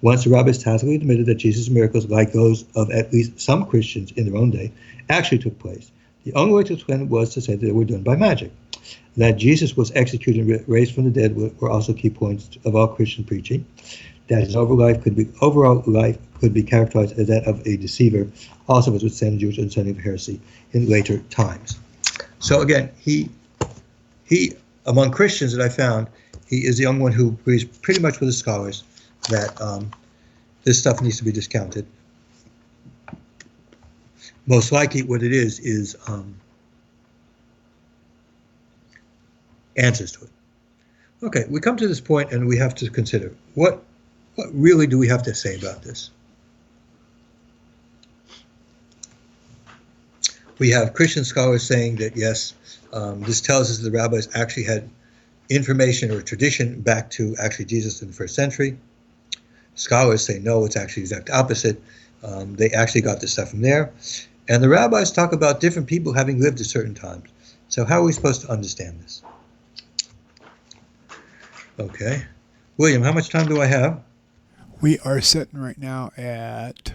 Once the rabbis tacitly admitted that Jesus' miracles, like those of at least some Christians in their own day, actually took place, the only way to explain it was to say that they were done by magic. That Jesus was executed and raised from the dead were also key points of all Christian preaching. That his overall life could be characterized as that of a deceiver, also was withstanding Jewish understanding of heresy in later times. So again, he among Christians that I found, he is the only one who agrees pretty much with the scholars that this stuff needs to be discounted. Most likely what it is answers to it. Okay, we come to this point and we have to consider what really do we have to say about this? We have Christian scholars saying that yes, this tells us that the rabbis actually had information or tradition back to actually Jesus in the first century. Scholars say no, it's actually the exact opposite. They actually got this stuff from there. And the rabbis talk about different people having lived at certain times. So how are we supposed to understand this? Okay. William, how much time do I have? We are sitting right now at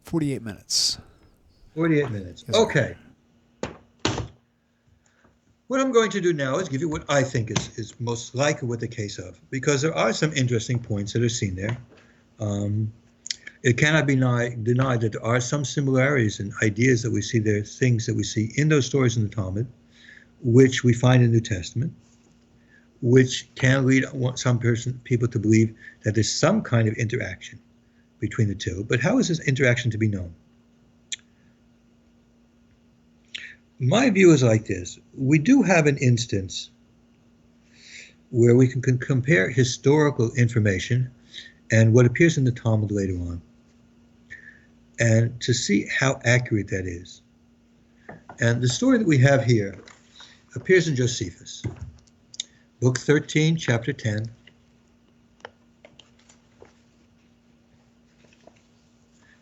48 minutes. 48 minutes. Yes, sir. Okay. What I'm going to do now is give you what I think is most likely what the case of, because there are some interesting points that are seen there. It cannot be denied that there are some similarities and ideas that we see there, things that we see in those stories in the Talmud, which we find in the New Testament, which can lead some people to believe that there's some kind of interaction between the two. But how is this interaction to be known? My view is like this. We do have an instance where we can compare historical information and what appears in the Talmud later on, and to see how accurate that is. And the story that we have here appears in Josephus, Book 13, Chapter 10,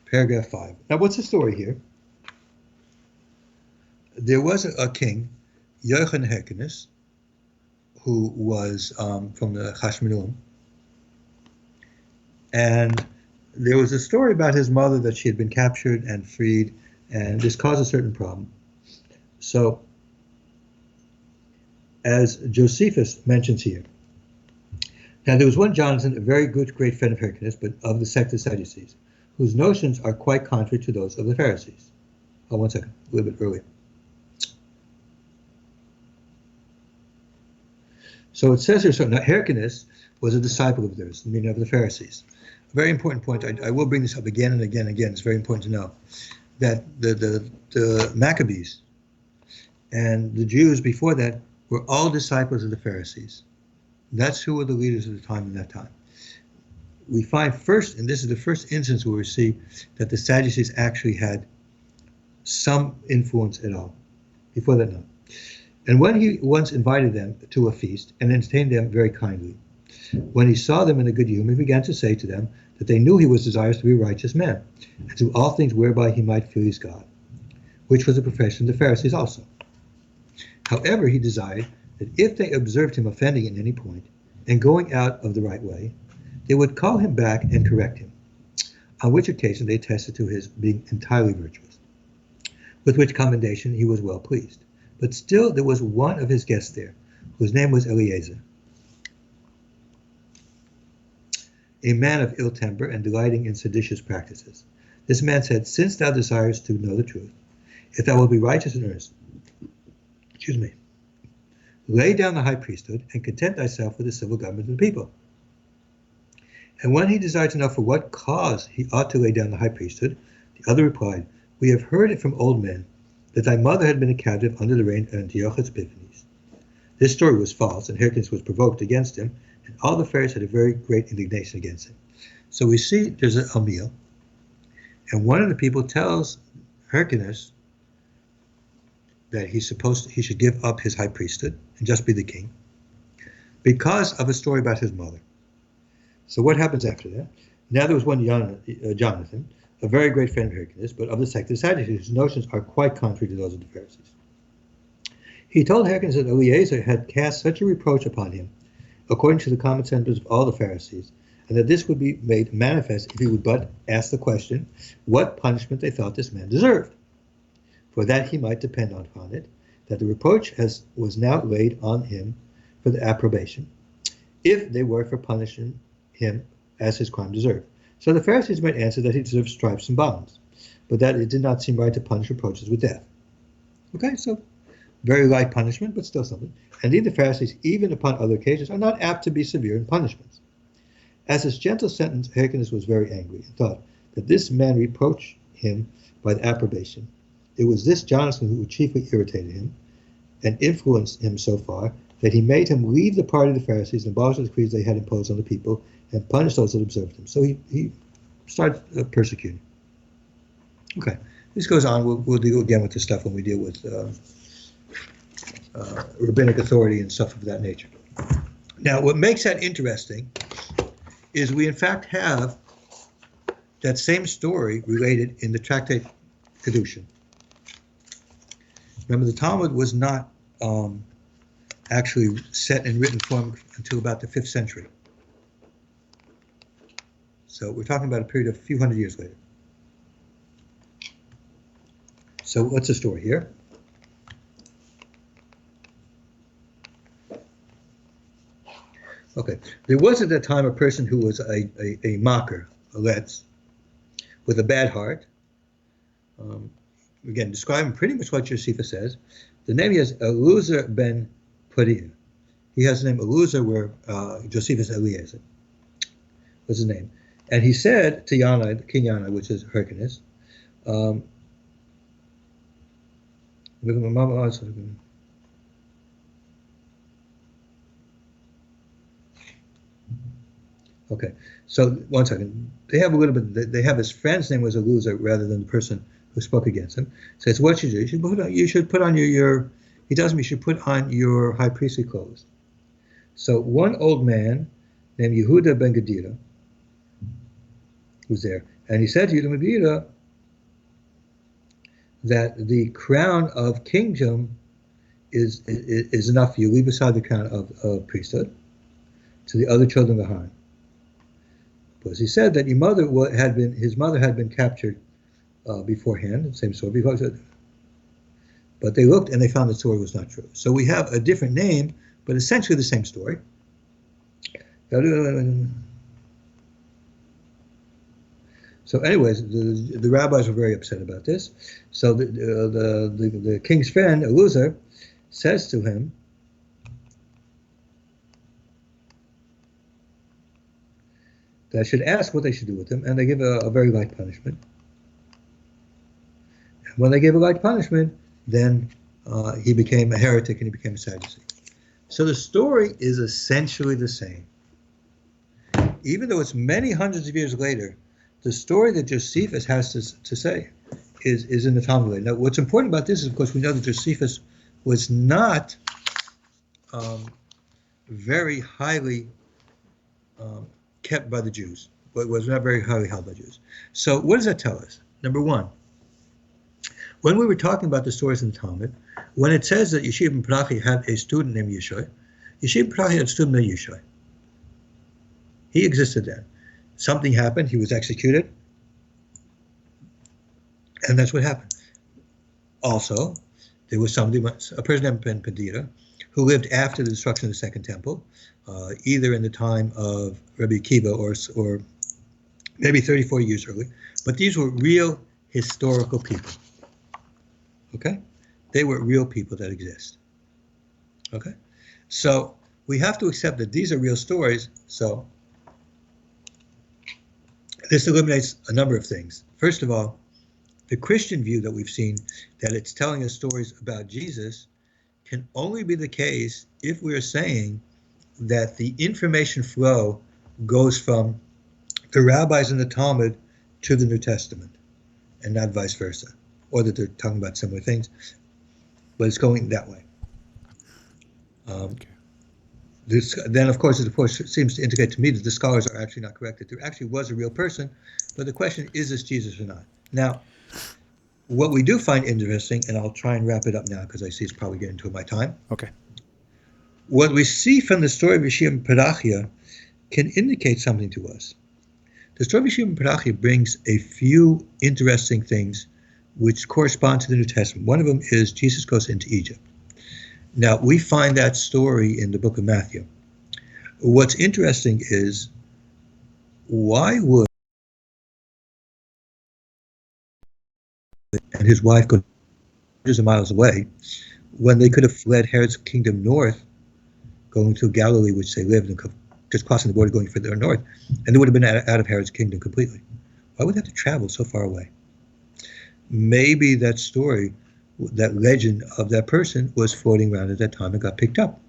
Paragraph 5. Now, what's the story here? There was a king, Hyrcanus, who was from the Hashmonaim, and there was a story about his mother that she had been captured and freed, and this caused a certain problem. So, as Josephus mentions here, now there was one Jonathan, a very good, great friend of Hyrcanus, but of the sect of Sadducees, whose notions are quite contrary to those of the Pharisees. Oh, one second, a little bit earlier. So it says here, so now Hyrcanus was a disciple of theirs, meaning of the Pharisees. A very important point, I will bring this up again and again and again, it's very important to know, that the Maccabees and the Jews before that were all disciples of the Pharisees. That's who were the leaders of the time in that time. We find first, and this is the first instance where we see that the Sadducees actually had some influence at all. before that, no. And when he once invited them to a feast and entertained them very kindly, when he saw them in a good humor, he began to say to them that they knew he was desirous to be a righteous man, and to do all things whereby he might please God, which was the profession of the Pharisees also. However, he desired that if they observed him offending in any point, and going out of the right way, they would call him back and correct him, on which occasion they attested to his being entirely virtuous, with which commendation he was well pleased. But still there was one of his guests there, whose name was Eliezer, a man of ill temper and delighting in seditious practices. This man said, since thou desirest to know the truth, if thou wilt be righteous and earnest, lay down the high priesthood and content thyself with the civil government of the people. And when he desired to know for what cause he ought to lay down the high priesthood, the other replied, we have heard it from old men that thy mother had been a captive under the reign of Antiochus Epiphanes. This story was false, and Hyrcanus was provoked against him, and all the Pharisees had a very great indignation against him. So we see there's a meal, and one of the people tells Hyrcanus that he should give up his high priesthood and just be the king because of a story about his mother. So what happens after that? Now there was one Jonathan, a very great friend of Hyrcanus, but of the sect of the Sadducees, whose notions are quite contrary to those of the Pharisees. He told Hyrcanus that Eliezer had cast such a reproach upon him, according to the common sense of all the Pharisees, and that this would be made manifest if he would but ask the question, what punishment they thought this man deserved, for that he might depend upon it, that the reproach was now laid on him for the approbation, if they were for punishing him as his crime deserved. So the Pharisees might answer that he deserved stripes and bonds, but that it did not seem right to punish reproaches with death. Okay, so very light punishment, but still something. Indeed, the Pharisees, even upon other occasions, are not apt to be severe in punishments. As this gentle sentence, Hyrcanus was very angry and thought that this man reproached him by the approbation. It was this Jonathan who chiefly irritated him and influenced him so far that he made him leave the party of the Pharisees and abolish the decrees they had imposed on the people and punish those that observed him. So he started persecuting. Okay, this goes on. We'll deal again with this stuff when we deal with rabbinic authority and stuff of that nature. Now, what makes that interesting is we in fact have that same story related in the tractate Kedushin. Remember, the Talmud was not actually set in written form until about the 5th century. So we're talking about a period of a few hundred years later. So what's the story here? Okay, there was at that time a person who was a mocker, a letz, with a bad heart. Again, describing pretty much what Josephus says. The name he has, Eliezer ben Parir. He has the name Eliezer, where Josephus Eliezer was his name. And he said to King Yana, which is Hyrcanus, okay, so one second. They have a little bit. They have his friend's name was Eliezer rather than the person who spoke against him. Says what you do. You should put on your. He tells me you should put on your high priestly clothes. So one old man named Yehuda ben Gedira was there, and he said to Yehuda ben Gedira that the crown of kingdom is enough for you. Leave aside the crown of priesthood to the other children behind. Because he said that his mother had been captured beforehand, the same story. But they looked and they found the story was not true. So we have a different name, but essentially the same story. So anyways, the rabbis were very upset about this. So the king's friend, Eliezer, says to him, that should ask what they should do with him, and they give a very light punishment. And when they gave a light punishment, then he became a heretic and he became a Sadducee. So the story is essentially the same. Even though it's many hundreds of years later, the story that Josephus has to say is in the Talmud. Now, what's important about this is, of course, we know that Josephus was not very highly kept by the Jews, but was not very highly held by Jews. So what does that tell us? Number one, when we were talking about the stories in the Talmud, when it says that Yeshiva ben Parachi had a student named Yeshua, Yeshiva ben Parachi had a student named Yeshua. He existed then. Something happened, he was executed, and that's what happened. Also, there was a person named Penina, who lived after the destruction of the Second Temple, either in the time of Rabbi Akiva or maybe 30, 40 years early. But these were real historical people. Okay? They were real people that exist. Okay? So we have to accept that these are real stories. So this eliminates a number of things. First of all, the Christian view that we've seen, that it's telling us stories about Jesus, can only be the case if we're saying that the information flow goes from the rabbis in the Talmud to the New Testament, and not vice versa, or that they're talking about similar things, but it's going that way. Then, of course, it seems to indicate to me that the scholars are actually not correct, that there actually was a real person, but the question is this Jesus or not? Now, what we do find interesting, and I'll try and wrap it up now because I see it's probably getting to my time. Okay. What we see from the story of Yeshiva ben Parachi can indicate something to us. The story of Yeshiva ben Parachi brings a few interesting things which correspond to the New Testament. One of them is Jesus goes into Egypt. Now, we find that story in the book of Matthew. What's interesting is, why would and his wife go hundreds of miles away when they could have fled Herod's kingdom north, going to Galilee, which they lived, and just crossing the border going further north, and they would have been out of Herod's kingdom completely? Why would they have to travel so far away? Maybe that story, that legend of that person, was floating around at that time and got picked up.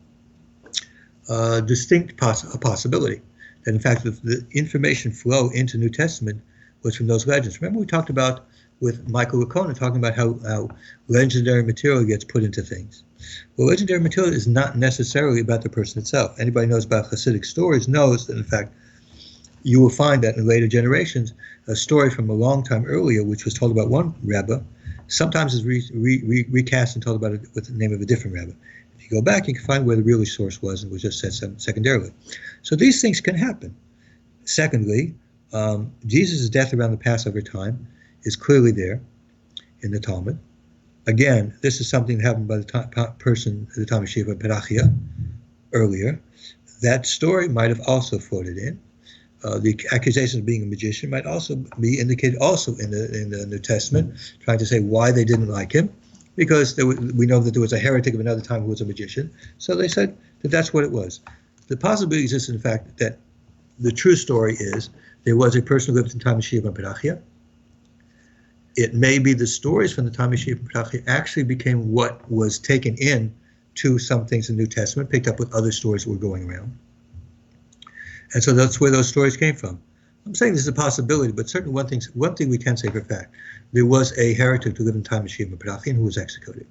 Distinct possibility that, in fact, the information flow into New Testament was from those legends. Remember we talked about with Michaelson talking about how legendary material gets put into things. Well, legendary material is not necessarily about the person itself. Anybody knows about Hasidic stories knows that, in fact, you will find that in later generations, a story from a long time earlier, which was told about one Rabbi, sometimes is recast and told about it with the name of a different Rabbi. If you go back, you can find where the real source was and was just said secondarily. So these things can happen. Secondly, Jesus' death around the Passover time is clearly there in the Talmud. Again, this is something that happened by the person at the time of Yeshiva ben Parachi earlier. That story might have also floated in. The accusation of being a magician might also be indicated also in the New Testament, trying to say why they didn't like him, because we know that there was a heretic of another time who was a magician. So they said that that's what it was. The possibility exists, in fact, that the true story is there was a person who lived in the time of Yeshiva ben Parachi. It may be the stories from the time of Yeshiva ben Parachi actually became what was taken in to some things in the New Testament, picked up with other stories that were going around. And so that's where those stories came from. I'm saying this is a possibility, but certainly one thing we can say for a fact. There was a heretic who lived in the time of Yeshiva ben Parachi who was executed.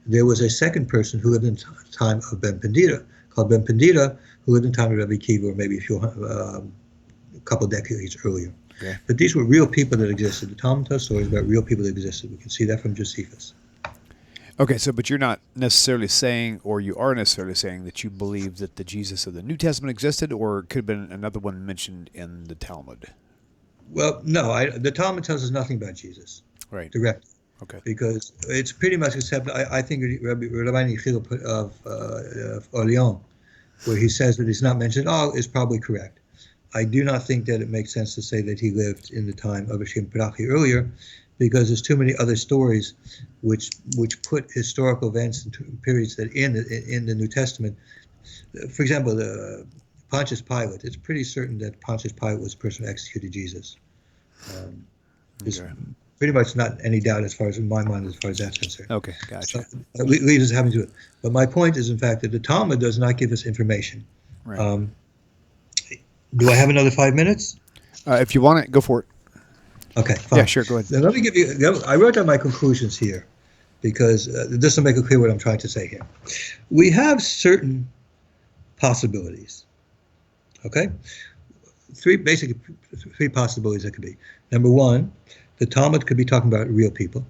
There was a second person who lived in the time of Ben Penina, called Ben Penina, who lived in the time of Rabbi Akiva, or maybe a couple decades earlier. Okay. But these were real people that existed. The Talmud tells stories about real people that existed. We can see that from Josephus. Okay, but you're not necessarily saying, or you are necessarily saying, that you believe that the Jesus of the New Testament existed, or it could have been another one mentioned in the Talmud? Well, no, the Talmud tells us nothing about Jesus. Right. Directly. Okay. Because it's pretty much except, I think Rabbi Yitzchak of Orleans, where he says that he's not mentioned at all, is probably correct. I do not think that it makes sense to say that he lived in the time of Yeshiva ben Parachi earlier, because there's too many other stories which put historical events and periods that in the New Testament. For example, Pontius Pilate. It's pretty certain that Pontius Pilate was the person who executed Jesus. There's pretty much not any doubt as far as in my mind as far as that's concerned. Okay, gotcha. So it leaves us having to it. But my point is, in fact, that the Talmud does not give us information. Right. Do I have another 5 minutes? If you want it, go for it. Okay, fine. Yeah, sure, go ahead. Then let me give you, I wrote down my conclusions here because this will make it clear what I'm trying to say here. We have certain possibilities, okay? Basically three possibilities that could be. Number one, the Talmud could be talking about real people,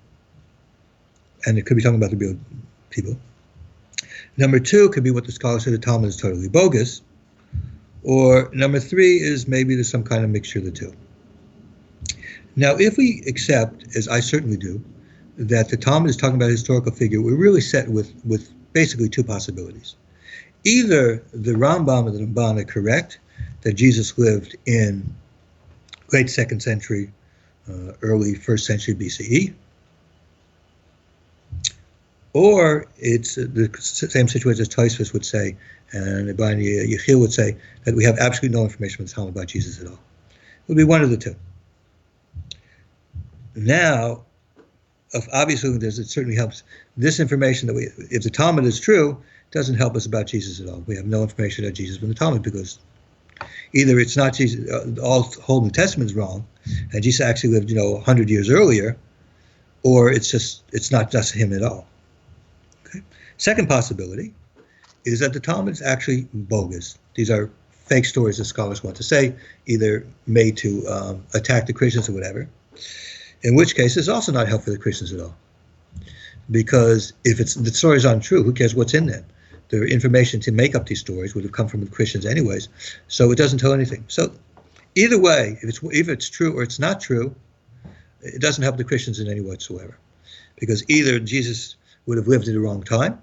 and it could be talking about the real people. Number two could be what the scholars say the Talmud is totally bogus. Or number three is maybe there's some kind of mixture of the two. Now, if we accept, as I certainly do, that the Talmud is talking about a historical figure, we're really set with basically two possibilities. Either the Rambam and the Ramban are correct, that Jesus lived in late 2nd century, early 1st century BCE, or it's the same situation as Tosfos would say, and Rabbi Yechiel would say, that we have absolutely no information from the Talmud about Jesus at all. It would be one of the two. Now, obviously, it certainly helps. This information that if the Talmud is true, doesn't help us about Jesus at all. We have no information about Jesus from the Talmud because either it's not Jesus, all whole New Testament is wrong, and Jesus actually lived, 100 years earlier, or it's not just him at all. Okay. Second possibility is that the Talmud is actually bogus. These are fake stories that scholars want to say, either made to attack the Christians or whatever. In which case, it's also not helpful for the Christians at all. Because if the stories aren't true, who cares what's in them? The information to make up these stories would have come from the Christians anyways, so it doesn't tell anything. So either way, if it's true or it's not true, it doesn't help the Christians in any way whatsoever. Because either Jesus would have lived at the wrong time,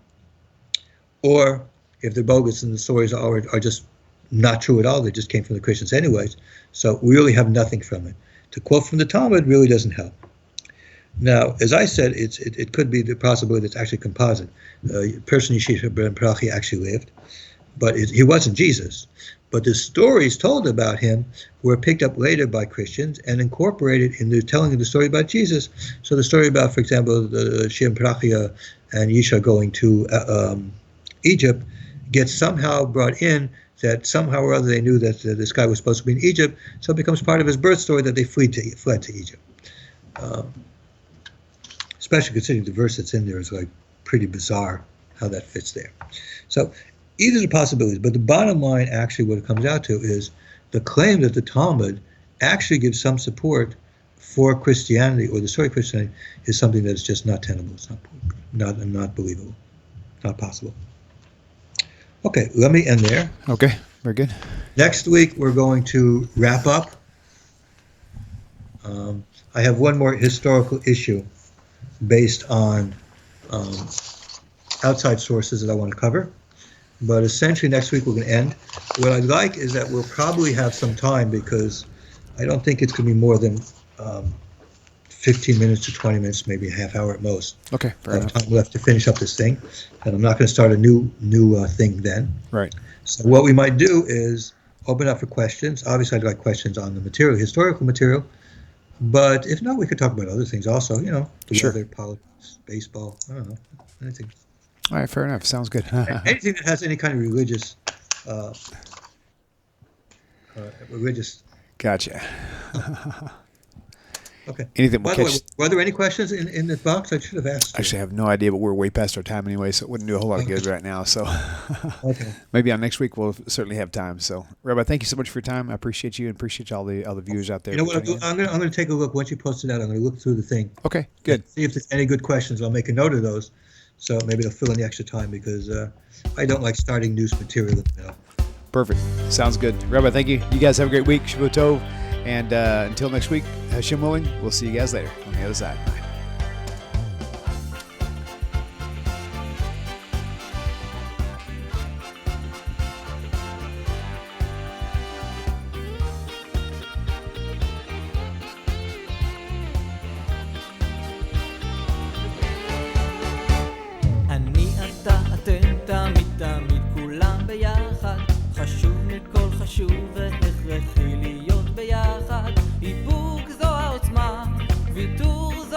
or if they're bogus and the stories are just not true at all, they just came from the Christians anyways, so we really have nothing from it. To quote from the Talmud really doesn't help. Now, as I said, it could be the possibility that's actually composite. Person Yeshiva ben Parachi actually lived, but he wasn't Jesus. But the stories told about him were picked up later by Christians and incorporated in the telling of the story about Jesus. So the story about, for example, the Shem Parachia and Yisha going to Egypt gets somehow brought in, that somehow or other they knew that this guy was supposed to be in Egypt, so it becomes part of his birth story that they fled to Egypt. Especially considering the verse that's in there is like pretty bizarre how that fits there. So either the possibilities, but the bottom line actually what it comes out to is the claim that the Talmud actually gives some support for Christianity, or the story of Christianity, is something that's just not tenable. It's not believable, not possible. Okay, let me end there. Okay, very good. Next week, we're going to wrap up. I have one more historical issue based on outside sources that I want to cover. But essentially, next week, we're going to end. What I'd like is that we'll probably have some time, because I don't think it's going to be more than 15 minutes to 20 minutes, maybe a half hour at most. Okay, fair enough. Time left to finish up this thing, and I'm not going to start a new thing then. Right. So what we might do is open up for questions. Obviously, I'd like questions on the material, historical material, but if not, we could talk about other things also. The weather, politics, baseball. I don't know, anything. All right, fair enough. Sounds good. Anything that has any kind of religious. Gotcha. Okay. Anything By the way, were there any questions in the box? I should have asked. Actually, I have no idea, but we're way past our time anyway, so it wouldn't do a whole lot of good right now. So okay. Maybe on next week we'll certainly have time. So, Rabbi, thank you so much for your time. I appreciate you and appreciate all the viewers out there. You know what? I'm going to take a look once you post it out. I'm going to look through the thing. Okay, good. See if there's any good questions. I'll make a note of those, so maybe they'll fill in the extra time, because I don't like starting news material. Perfect. Sounds good. Rabbi, thank you. You guys have a great week. Shabbat Tov. And until next week, Hashem willing, we'll see you guys later on the other side. Bye. אני אתה אתם תמיד תמיד כולם ביחד חשוב מכל חשוב והכרחי להיות ביחד איפוק זו העוצמה ויתור זו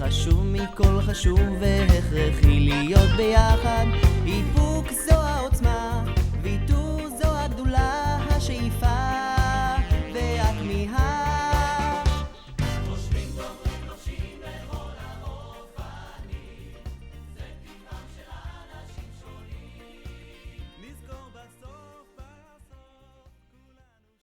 וחשוב מכל חשוב והכרחי להיות ביחד, איפוק זו העוצמה